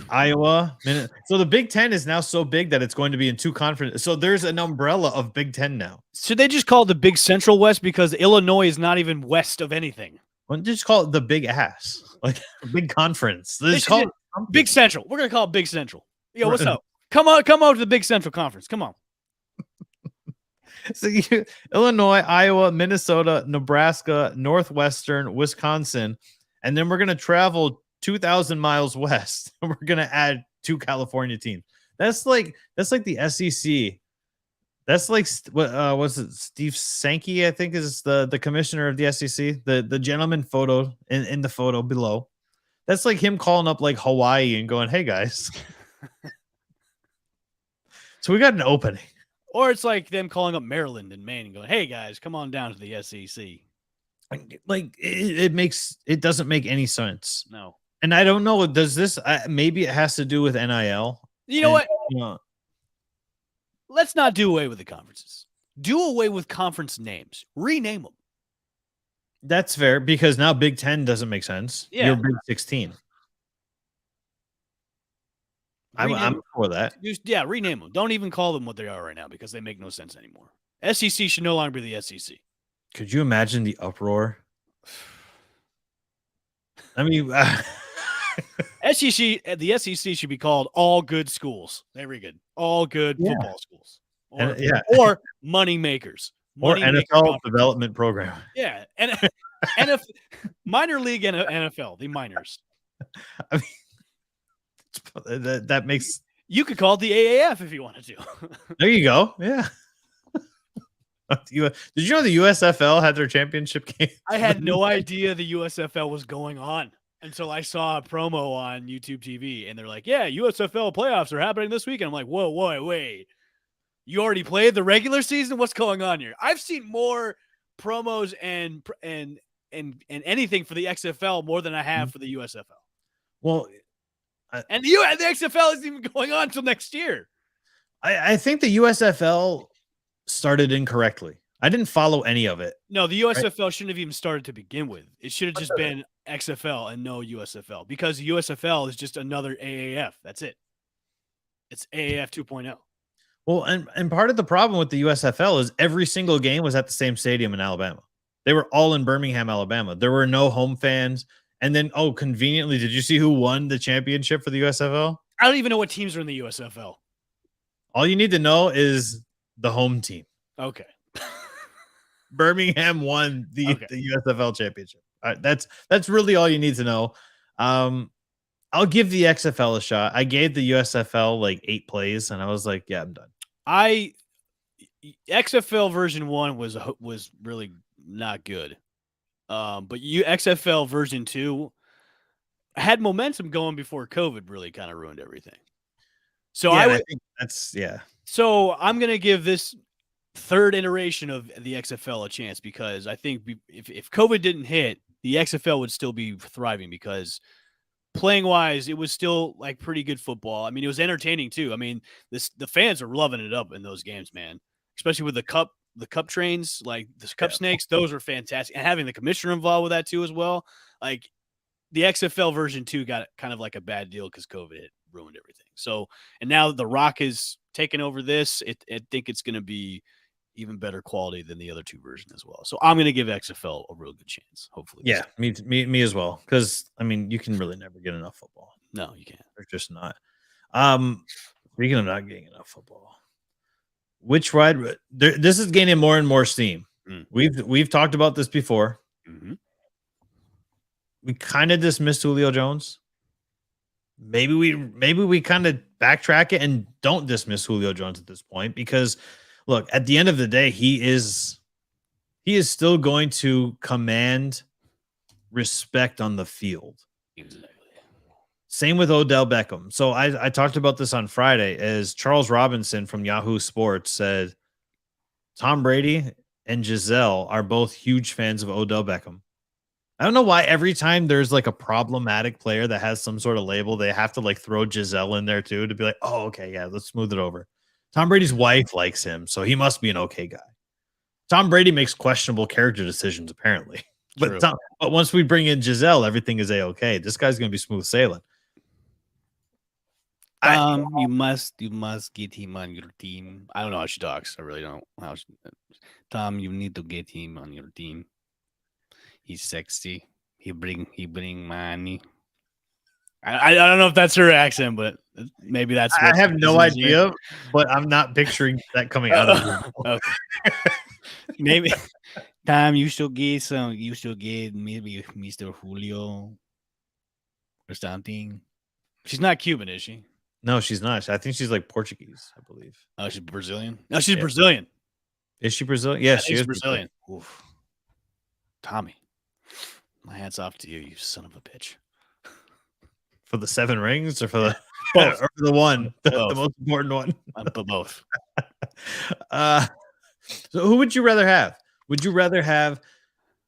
Iowa. So the Big Ten is now so big that it's going to be in 2 conferences. So there's an umbrella of Big Ten now. Should they just call it the Big Central West because Illinois is not even west of anything? Why don't you just call it the Big Ass, like big conference? They Just should call do it Big Central. We're gonna call it Big Central. Yo, what's up? Come on to the Big Central Conference. Come on. So Illinois, Iowa, Minnesota, Nebraska, Northwestern, Wisconsin, and then we're gonna travel 2,000 miles west. And we're gonna add 2 California teams. That's like the SEC. That's like what was it? Steve Sankey, I think, is the commissioner of the SEC. The gentleman photo in the photo below. That's like him calling up like Hawaii and going, "Hey guys, so we got an opening." Or it's like them calling up Maryland and Maine and going, "Hey guys, come on down to the SEC." Like it doesn't make any sense. No. And I don't know. Does this maybe it has to do with NIL? You know what? You know, Let's not do away with the conferences. Do away with conference names. Rename them. that's fair because now Big 10 doesn't make sense. Yeah. You're Big 16. I'm for that. Rename them. Don't even call them what they are right now because they make no sense anymore. SEC should no longer be the SEC. Could you imagine the uproar? I mean, the SEC should be called All Good Schools. Very good. All good football schools. Or money makers. Or NFL development program. Yeah. And minor league and NFL, the minors. I mean, that makes. You could call it the AAF if you wanted to. There you go. Yeah. Did you know the USFL had their championship game? I had no idea the USFL was going on until I saw a promo on YouTube TV, and they're like, "Yeah, USFL playoffs are happening this week." And I'm like, "Whoa, wait! You already played the regular season? What's going on here?" I've seen more promos and anything for the XFL more than I have for the USFL. Well, and the XFL isn't even going on until next year. I think the USFL started incorrectly. I didn't follow any of it. No, the USFL shouldn't have even started to begin with. It should have just been XFL and no USFL because the USFL is just another AAF. That's it. It's AAF 2.0. Well, and part of the problem with the USFL is every single game was at the same stadium in Alabama. They were all in Birmingham, Alabama. There were no home fans. And then, conveniently, did you see who won the championship for the USFL? I don't even know what teams are in the USFL. All you need to know is the home team. Okay. Birmingham won the USFL championship. That's really all you need to know. I'll give the XFL a shot. I gave the USFL like 8 plays, and I was like, yeah, I'm done. XFL version 1 was really not good. But XFL version 2 had momentum going before COVID really kind of ruined everything. So I think that's. So I'm going to give this third iteration of the XFL a chance because I think if COVID didn't hit, the XFL would still be thriving because playing wise, it was still like pretty good football. I mean, it was entertaining too. I mean, the fans are loving it up in those games, man, especially with the cup trains, like the cup snakes. Those are fantastic. And having the commissioner involved with that too, as well. Like the XFL version 2 got kind of like a bad deal because COVID ruined everything. So, and now The Rock is taking over this. I think it's going to be even better quality than the other 2 versions as well. So I'm going to give XFL a real good chance. Hopefully. Yeah, me as well. Because I mean, you can really never get enough football. No, you can't. There's just not. Speaking of not getting enough football, which ride? This is gaining more and more steam. We've talked about this before. Mm-hmm. We kind of dismissed Julio Jones. Maybe we kind of backtrack it and don't dismiss Julio Jones at this point because, look, at the end of the day, he is still going to command respect on the field. Exactly. Same with Odell Beckham. So I talked about this on Friday as Charles Robinson from Yahoo Sports said, Tom Brady and Giselle are both huge fans of Odell Beckham. I don't know why every time there's like a problematic player that has some sort of label, they have to like throw Giselle in there too to be like, oh, okay, yeah, let's smooth it over. Tom Brady's wife likes him, so he must be an okay guy. Tom Brady makes questionable character decisions, apparently. But once we bring in Giselle, everything is a-okay. This guy's going to be smooth sailing. You must get him on your team. I don't know how she talks. I really don't. Tom, you need to get him on your team. He's sexy. He bring money. I don't know if that's her accent, but maybe that's what I have no idea, but I'm not picturing that coming out of her. Okay. Maybe Tom, you should get maybe Mr. Julio or something. She's not Cuban, is she? No, she's not. I think she's like Portuguese, I believe. Oh, she's Brazilian? No, she's Brazilian. Is she Brazilian? Yes, she is Brazilian. Oof. Tommy, my hat's off to you, you son of a bitch. For the 7 rings or for the or for the one, the most important one? Both. So who would you rather have? Would you rather have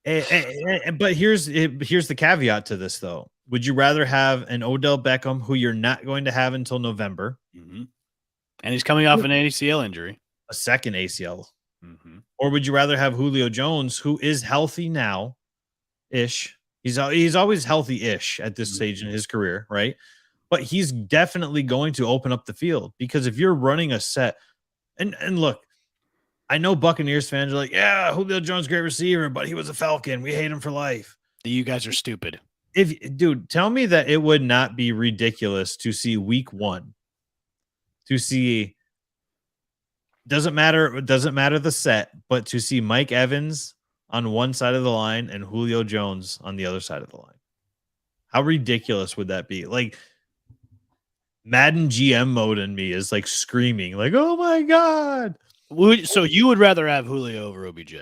but here's the caveat to this though. Would you rather have an Odell Beckham who you're not going to have until November? Mm-hmm. And he's coming off an ACL injury. A second ACL. Mm-hmm. Or would you rather have Julio Jones, who is healthy now-ish? He's always healthy-ish at this stage in his career, right? But he's definitely going to open up the field because if you're running a set, and look, I know Buccaneers fans are like, yeah, Julio Jones, great receiver, but he was a Falcon. We hate him for life. You guys are stupid. Dude, tell me that it would not be ridiculous to see week 1, to see, doesn't matter the set, but to see Mike Evans on one side of the line and Julio Jones on the other side of the line. How ridiculous would that be? Like Madden GM mode in me is like screaming, like, oh my God. So you would rather have Julio over OBJ?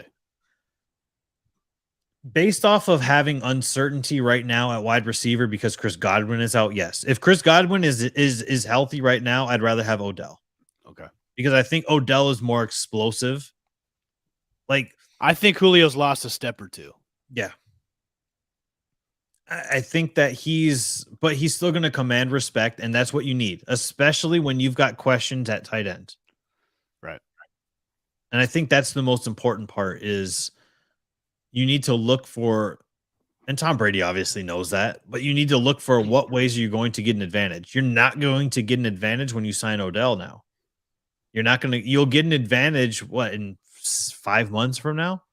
Based off of having uncertainty right now at wide receiver because Chris Godwin is out, yes. If Chris Godwin is healthy right now, I'd rather have Odell. Okay. Because I think Odell is more explosive. Like I think Julio's lost a step or two. Yeah. I think that he's still going to command respect, and that's what you need, especially when you've got questions at tight end. Right. And I think that's the most important part is you need to look for, and Tom Brady obviously knows that, but you need to look for what ways are you going to get an advantage. You're not going to get an advantage when you sign Odell now. You'll get an advantage, in 5 months from now?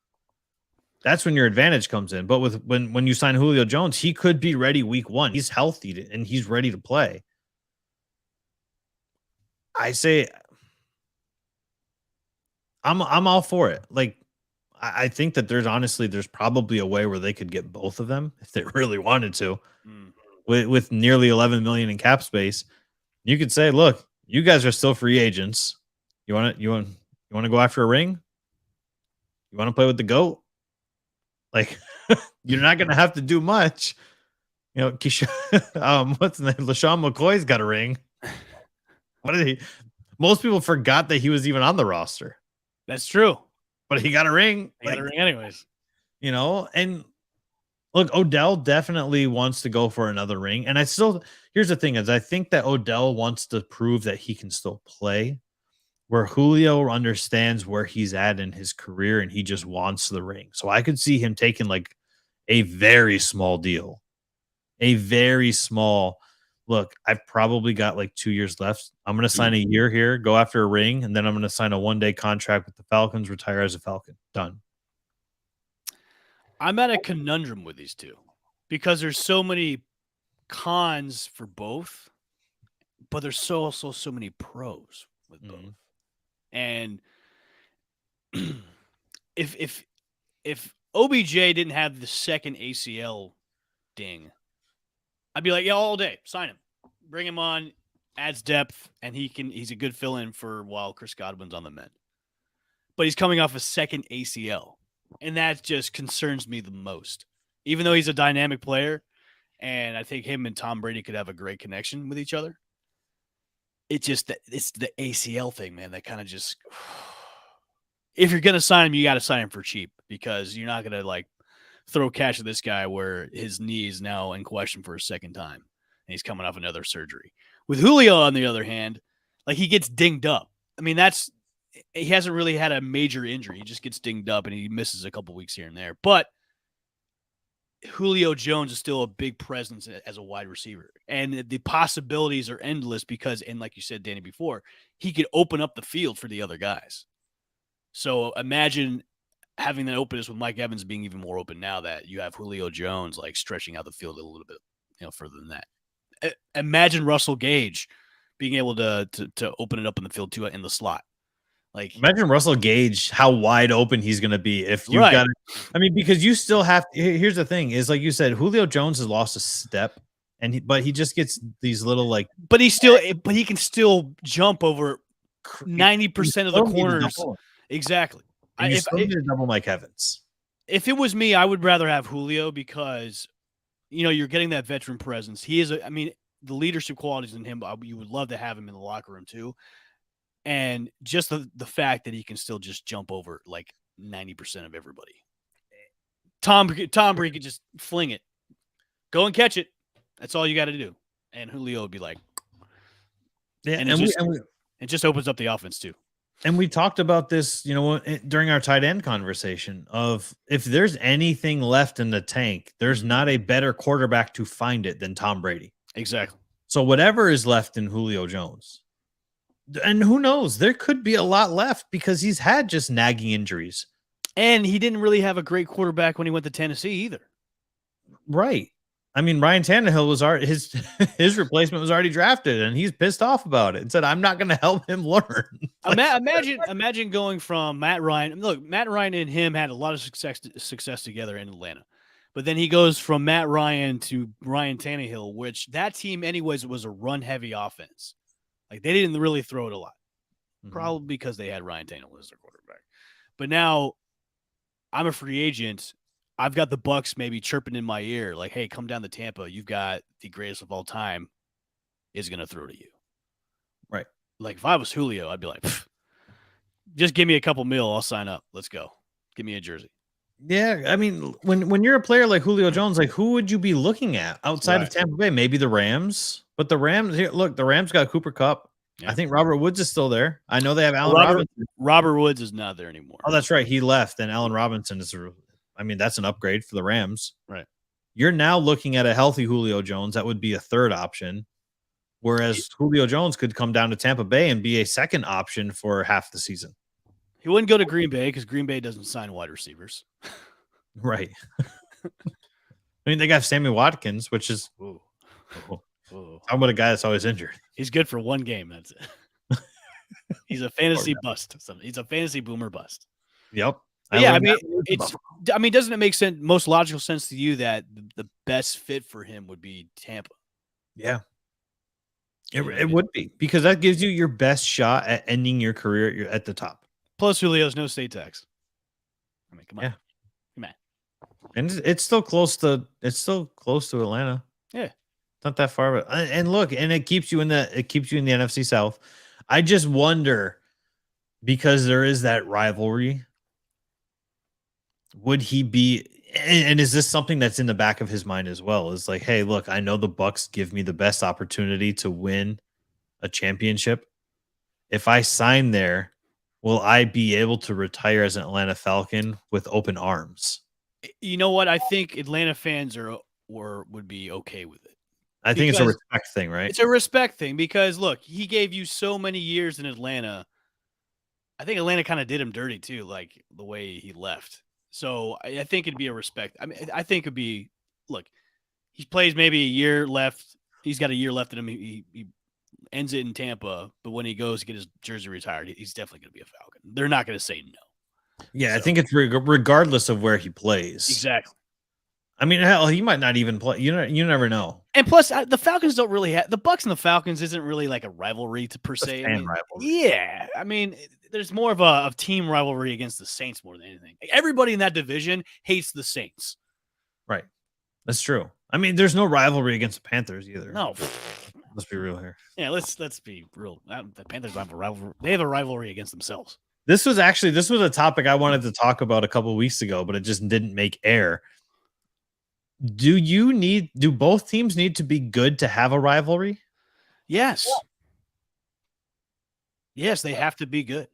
That's when your advantage comes in. But when you sign Julio Jones, he could be ready week 1. He's healthy and he's ready to play. I say I'm all for it. Like I think that there's probably a way where they could get both of them if they really wanted to. With nearly 11 million in cap space, you could say, look, you guys are still free agents. You want to go after a ring? You want to play with the GOAT? Like you're not going to have to do much. You know, what's the name? LaShawn McCoy's got a ring. What did he? Most people forgot that he was even on the roster. That's true. But he got a ring. He got a ring anyways. You know, and look, Odell definitely wants to go for another ring. And here's the thing is I think that Odell wants to prove that he can still play, where Julio understands where he's at in his career and he just wants the ring. So I could see him taking like a very small deal, a very small look. I've probably got like 2 years left. I'm going to sign a year here, go after a ring, and then I'm going to sign a 1-day contract with the Falcons, retire as a Falcon. Done. I'm at a conundrum with these two because there's so many cons for both, but there's also so many pros with both. And if OBJ didn't have the second ACL ding, I'd be like, yeah, all day, sign him, bring him on, adds depth, and he's a good fill-in for while Chris Godwin's on the mend. But he's coming off a second ACL, and that just concerns me the most. Even though he's a dynamic player, and I think him and Tom Brady could have a great connection with each other, it's the ACL thing, man, that kind of just – if you're going to sign him, you got to sign him for cheap because you're not going to, like, throw cash at this guy where his knee is now in question for a second time, and he's coming off another surgery. With Julio, on the other hand, like, he gets dinged up. I mean, he hasn't really had a major injury. He just gets dinged up, and he misses a couple weeks here and there. But Julio Jones is still a big presence as a wide receiver, and the possibilities are endless because, and like you said, Danny, before, he could open up the field for the other guys. So imagine having that openness with Mike Evans being even more open now that you have Julio Jones like stretching out the field a little bit, further than that. Imagine Russell Gage being able to open it up in the field too in the slot. Like, imagine Russell Gage, how wide open he's going to be if you've got it. I mean, because you still have. Here's the thing: is like you said, Julio Jones has lost a step, but he just gets these little like. But he can still jump over 90% of the corners. Exactly. You still need to double Mike Evans. If it was me, I would rather have Julio because, you're getting that veteran presence. He is. The leadership qualities in him. You would love to have him in the locker room too. And just the fact that he can still just jump over like 90% of everybody. Tom Brady could just fling it. Go and catch it. That's all you got to do. And Julio would be like, yeah, and it just opens up the offense too. And we talked about this, during our tight end conversation of if there's anything left in the tank, there's not a better quarterback to find it than Tom Brady. Exactly. So whatever is left in Julio Jones, and who knows, there could be a lot left because he's had just nagging injuries. And he didn't really have a great quarterback when he went to Tennessee either. Right. I mean, Ryan Tannehill was already his replacement was already drafted, and he's pissed off about it and said, "I'm not going to help him learn." Imagine going from Matt Ryan. Look, Matt Ryan and him had a lot of success together in Atlanta, but then he goes from Matt Ryan to Ryan Tannehill, which that team, anyways, was a run-heavy offense. Like they didn't really throw it a lot, probably because they had Ryan Tannehill as their quarterback. But now, I'm a free agent. I've got the Bucs maybe chirping in my ear, like, "Hey, come down to Tampa. You've got the greatest of all time is going to throw to you." Right. Like, if I was Julio, I'd be like, just give me a couple mil. I'll sign up. Let's go. Give me a jersey. Yeah. I mean, when you're a player like Julio Jones, like who would you be looking at outside of Tampa Bay? Maybe the Rams. But the Rams, here, look, the Rams got Cooper Kupp. Yeah. I think Robert Woods is still there. I know they have Allen Robinson. Robert Woods is not there anymore. Oh, that's right. He left, and Allen Robinson is that's an upgrade for the Rams. Right. You're now looking at a healthy Julio Jones. That would be a third option. Whereas Julio Jones could come down to Tampa Bay and be a second option for half the season. He wouldn't go to Green Bay because Green Bay doesn't sign wide receivers. Right. I mean, they got Sammy Watkins, which is talking about a guy that's always injured. He's good for one game. That's it. He's a fantasy bust. He's a fantasy boomer bust. Yep. Yeah, doesn't it make sense? Most logical sense to you that the best fit for him would be Tampa? Yeah, it would be because that gives you your best shot at ending your career at the top. Plus, Julio's no state tax. I mean, come on, come on. And it's still close to Atlanta. Yeah, it's not that far. And look, and it keeps you in the NFC South. I just wonder because there is that rivalry. Would he be, and is this something that's in the back of his mind as well? Is like, hey, look, I know the Bucs give me the best opportunity to win a championship. If I sign there, will I be able to retire as an Atlanta Falcon with open arms? You know what? I think Atlanta fans would be okay with it. I think it's a respect thing, right? It's a respect thing because look, he gave you so many years in Atlanta. I think Atlanta kind of did him dirty too, like the way he left. So I think it'd be a respect. I mean, I think it'd be, look, he plays maybe a year left. He's got a year left in him. He ends it in Tampa, but when he goes to get his jersey retired, he's definitely going to be a Falcon. They're not going to say no. Yeah, so. I think it's regardless of where he plays. Exactly. I mean, hell, he might not even play. You never know. And plus, the Falcons don't really have the Bucs and the Falcons isn't really like a rivalry per se. Rivalry. Yeah, I mean, there's more of a team rivalry against the Saints more than anything. Like, everybody in that division hates the Saints. Right, that's true. I mean, there's no rivalry against the Panthers either. No, let's be real here. Yeah, let's be real. The Panthers don't have a rivalry. They have a rivalry against themselves. This was a topic I wanted to talk about a couple of weeks ago, but it just didn't make air. Do both teams need to be good to have a rivalry? Yes. Yes, they have to be good.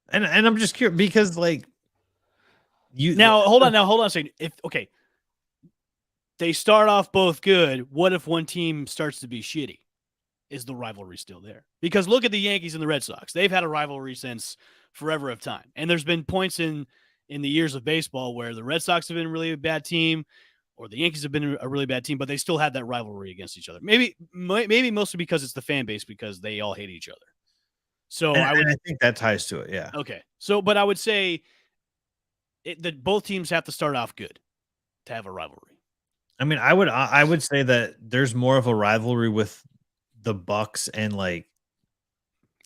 And I'm just curious because like hold on a second. they start off both good. What if one team starts to be shitty? Is the rivalry still there? Because look at the Yankees and the Red Sox. They've had a rivalry since forever of time. And there's been points in the years of baseball where the Red Sox have been really a bad team or the Yankees have been a really bad team, but they still had that rivalry against each other. Maybe mostly because it's the fan base because they all hate each other. So I think that ties to it. Yeah. Okay. So, but I would say that both teams have to start off good to have a rivalry. I mean, I would say that there's more of a rivalry with the Bucks and like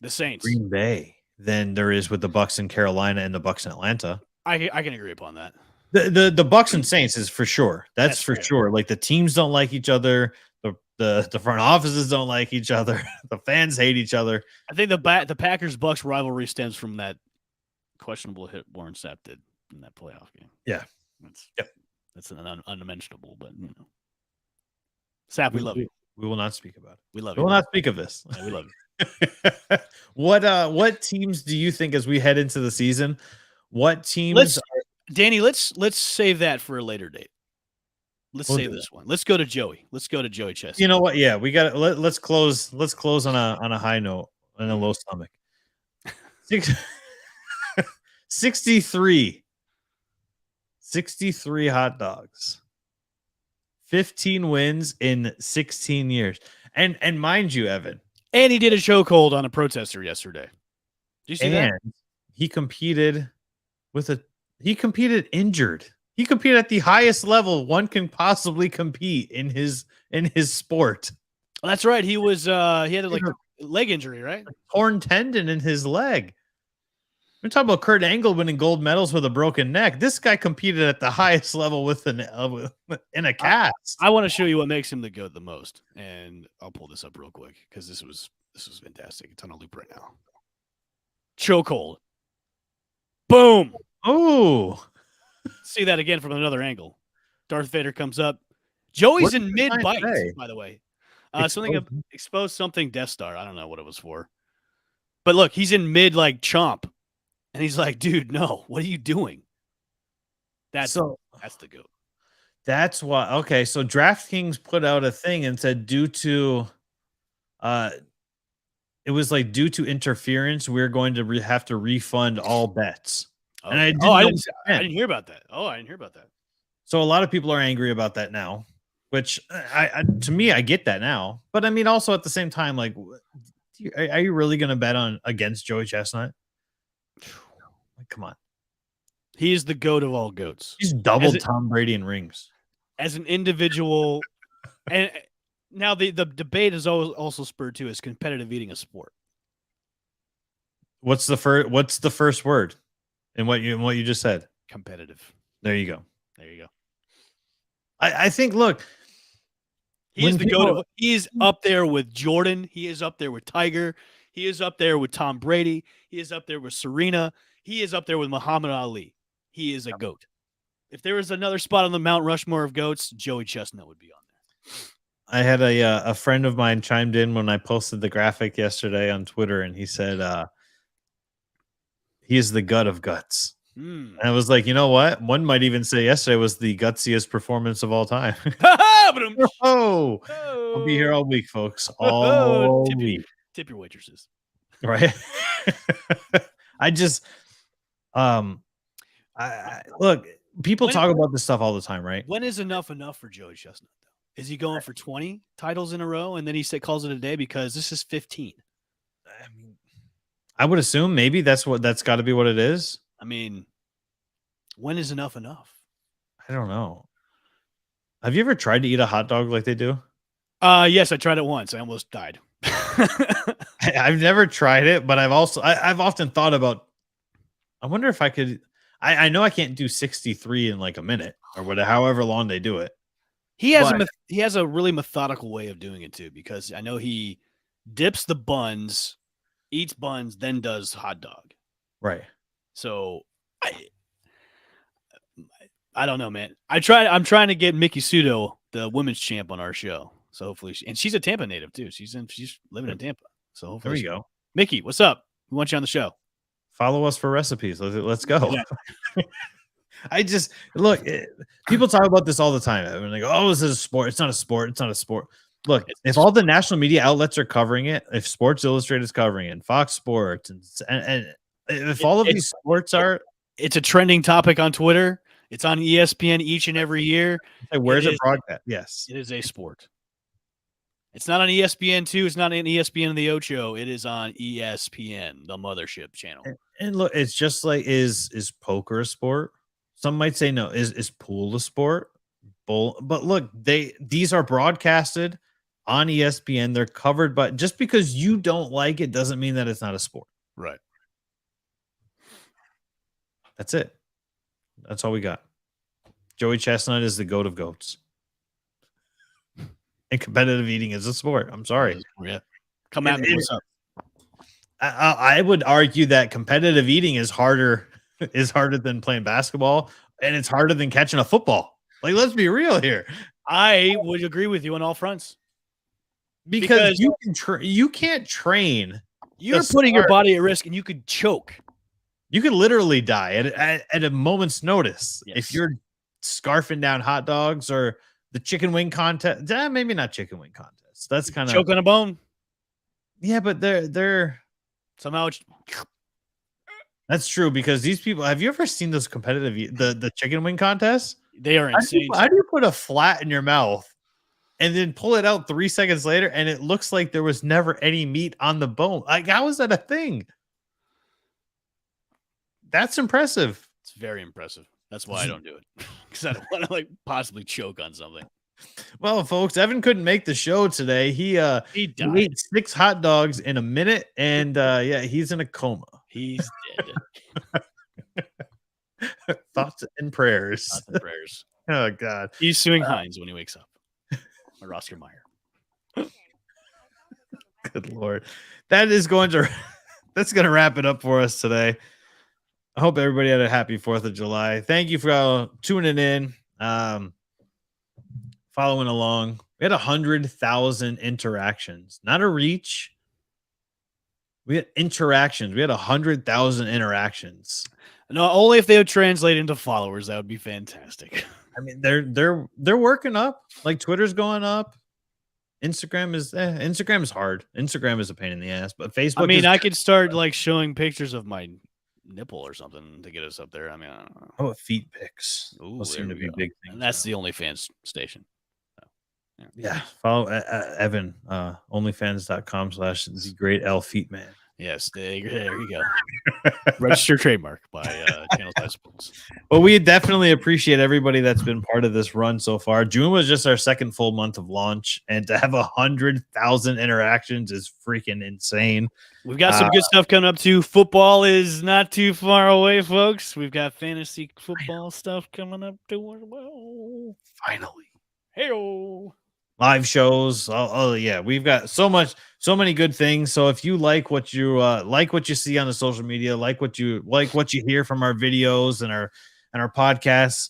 the Saints, Green Bay, than there is with the Bucks in Carolina and the Bucks in Atlanta. I can agree upon that. The Bucks and Saints is for sure. That's for sure. Like the teams don't like each other. The front offices don't like each other. The fans hate each other. I think the Packers Bucks rivalry stems from that questionable hit Warren Sapp did in that playoff game. Yeah, that's an unmentionable, but you know, Sapp, we love you. We will not speak about it. We love you. We will not speak of this. Yeah, we love you. What teams do you think as we head into the season? What teams? Danny, let's save that for a later date. Let's save this one. Let's go to Joey. Let's go to Joey Chestnut. You know what? Yeah, we got. Let's close. Let's close on a high note and a low stomach. 63 hot dogs. 15 wins in 16 years. And mind you, Evan. And he did a chokehold on a protester yesterday. Did you see that? He competed injured. He competed at the highest level one can possibly compete in his sport. Well, that's right. He was he had a leg injury, right? A torn tendon in his leg. We're talking about Kurt Angle winning gold medals with a broken neck. This guy competed at the highest level in a cast. I want to show you what makes him the GOAT the most, and I'll pull this up real quick because this was fantastic. It's on a loop right now. Chokehold. Boom. Oh. See that again from another angle. Darth Vader comes up. Joey's in mid-bite, by the way. Exposed something Death Star. I don't know what it was for. But look, he's in mid chomp. And he's like, dude, no, what are you doing? That's the GOAT. That's why. Okay, so DraftKings put out a thing and said due to interference, we're going to have to refund all bets. Oh. And I didn't hear about that. Oh, I didn't hear about that. So a lot of people are angry about that now, which to me, I get that now. But I mean, also at the same time, like, are you really going to bet against Joey Chestnut? Like, come on. He is the GOAT of all goats. He's doubled Tom Brady in rings. As an individual. And now the debate is also spurred to is competitive eating a sport. What's the first word in what you just said? Competitive. There you go. I think, look, he's the GOAT. He is up there with Jordan. He is up there with Tiger. He is up there with Tom Brady. He is up there with Serena. He is up there with Muhammad Ali. He is a GOAT. If there was another spot on the Mount Rushmore of GOATs, Joey Chestnut would be on there. I had a friend of mine chimed in when I posted the graphic yesterday on Twitter, and he said he is the gut of guts. And I was like, you know what? One might even say yesterday was the gutsiest performance of all time. I'll be here all week, folks. All week. Tip your waitresses. Right. I just look, people talk about this stuff all the time, right? When is enough for Joey Chestnut, though? Is he going for 20 titles in a row and then he calls it a day because this is 15? I mean, I would assume maybe that's got to be what it is. I mean, when is enough? I don't know. Have you ever tried to eat a hot dog like they do? Yes, I tried it once. I almost died. I've never tried it, but I've often thought about, I wonder if I could, I know I can't do 63 in like a minute or whatever, however long they do it. He has a really methodical way of doing it too, because I know he dips the buns, eats buns, then does hot dog. Right. So I don't know, man. I'm trying to get Mickey Sudo, the women's champ, on our show. So hopefully, and she's a Tampa native too. She's living in Tampa. So hopefully, there you go. Mickey, what's up? We want you on the show. Follow us for recipes. Let's go. I just look. People talk about this all the time. I mean, like, oh, this is a sport. It's not a sport. It's not a sport. Look, if all the national media outlets are covering it, if Sports Illustrated is covering it, Fox Sports, and if all of these sports are, it's a trending topic on Twitter. It's on ESPN each and every year. Where's it broadcast? Yes, it is a sport. It's not on ESPN2. It's not on ESPN the Ocho. It is on ESPN, the mothership channel. And look, it's just like is poker a sport? Some might say no. Is pool a sport? But look, these are broadcasted on ESPN. They're covered, but just because you don't like it doesn't mean that it's not a sport. Right. That's it. That's all we got. Joey Chestnut is the goat of goats. And competitive eating is a sport. I'm sorry. Yeah. Come at me. What's up? I would argue that competitive eating is harder than playing basketball, and it's harder than catching a football. Like, let's be real here. I would agree with you on all fronts. Because you can't train. You're putting your body at risk, and you could choke. You could literally die at a moment's notice. Yes. If you're scarfing down hot dogs or the chicken wing contest. Maybe not chicken wing contest. That's kind of choke on a bone. Yeah, but they're somehow. That's true, because these people. Have you ever seen those competitive the chicken wing contests? They are insane. How do you put a flat in your mouth and then pull it out 3 seconds later, and it looks like there was never any meat on the bone? Like, how is that a thing? That's impressive. It's very impressive. That's why I don't do it, because I don't want to possibly choke on something. Well, folks, Evan couldn't make the show today. He ate 6 hot dogs in a minute, and he's in a coma. He's dead. Thoughts and prayers. Thoughts and prayers. Oh God. He's suing Heinz when he wakes up. Or Oscar Mayer. Good Lord. That's going to wrap it up for us today. I hope everybody had a happy 4th of July. Thank you for tuning in, following along. We had 100,000 interactions, not a reach. We had interactions. We had 100,000 interactions. No, only if they would translate into followers. That would be fantastic. I mean, they're working up. Like, Twitter's going up. Instagram is hard. Instagram is a pain in the ass, but Facebook. I mean, I could start showing pictures of my nipple or something to get us up there. I mean, I don't know. How about feet pics? Ooh, those seem to be big things. And that's the OnlyFans station. So, yeah. Follow Evan, onlyfans.com/thegreatlfeetman. Yes, there you go. Register trademark by Channelside Sports. Well, we definitely appreciate everybody that's been part of this run so far. June was just our second full month of launch, and to have 100,000 interactions is freaking insane. We've got some good stuff coming up too. Football is not too far away, folks. We've got fantasy football stuff coming up too as well. Finally. Hey-o. Live shows. Oh yeah, we've got so many good things. So if you like what you see on the social media, like what you hear from our videos and our podcasts,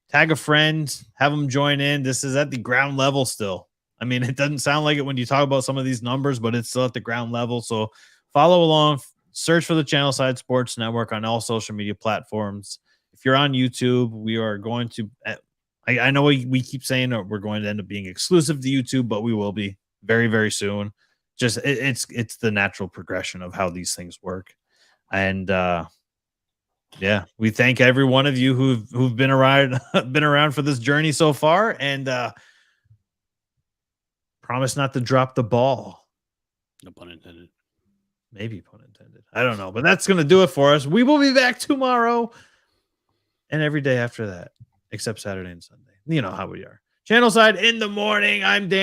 tag a friend, have them join in. This is at the ground level still. I mean, it doesn't sound like it when you talk about some of these numbers, but it's still at the ground level. So follow along, search for the Channelside Sports Network on all social media platforms. If you're on YouTube, we are going to. I know we keep saying that we're going to end up being exclusive to YouTube, but we will be very, very soon. Just it's the natural progression of how these things work. And we thank every one of you who've been around for this journey so far, and promise not to drop the ball. No pun intended. Maybe pun intended. I don't know, but that's going to do it for us. We will be back tomorrow and every day after that. Except Saturday and Sunday. You know how we are. Channelside in the morning. I'm Dan.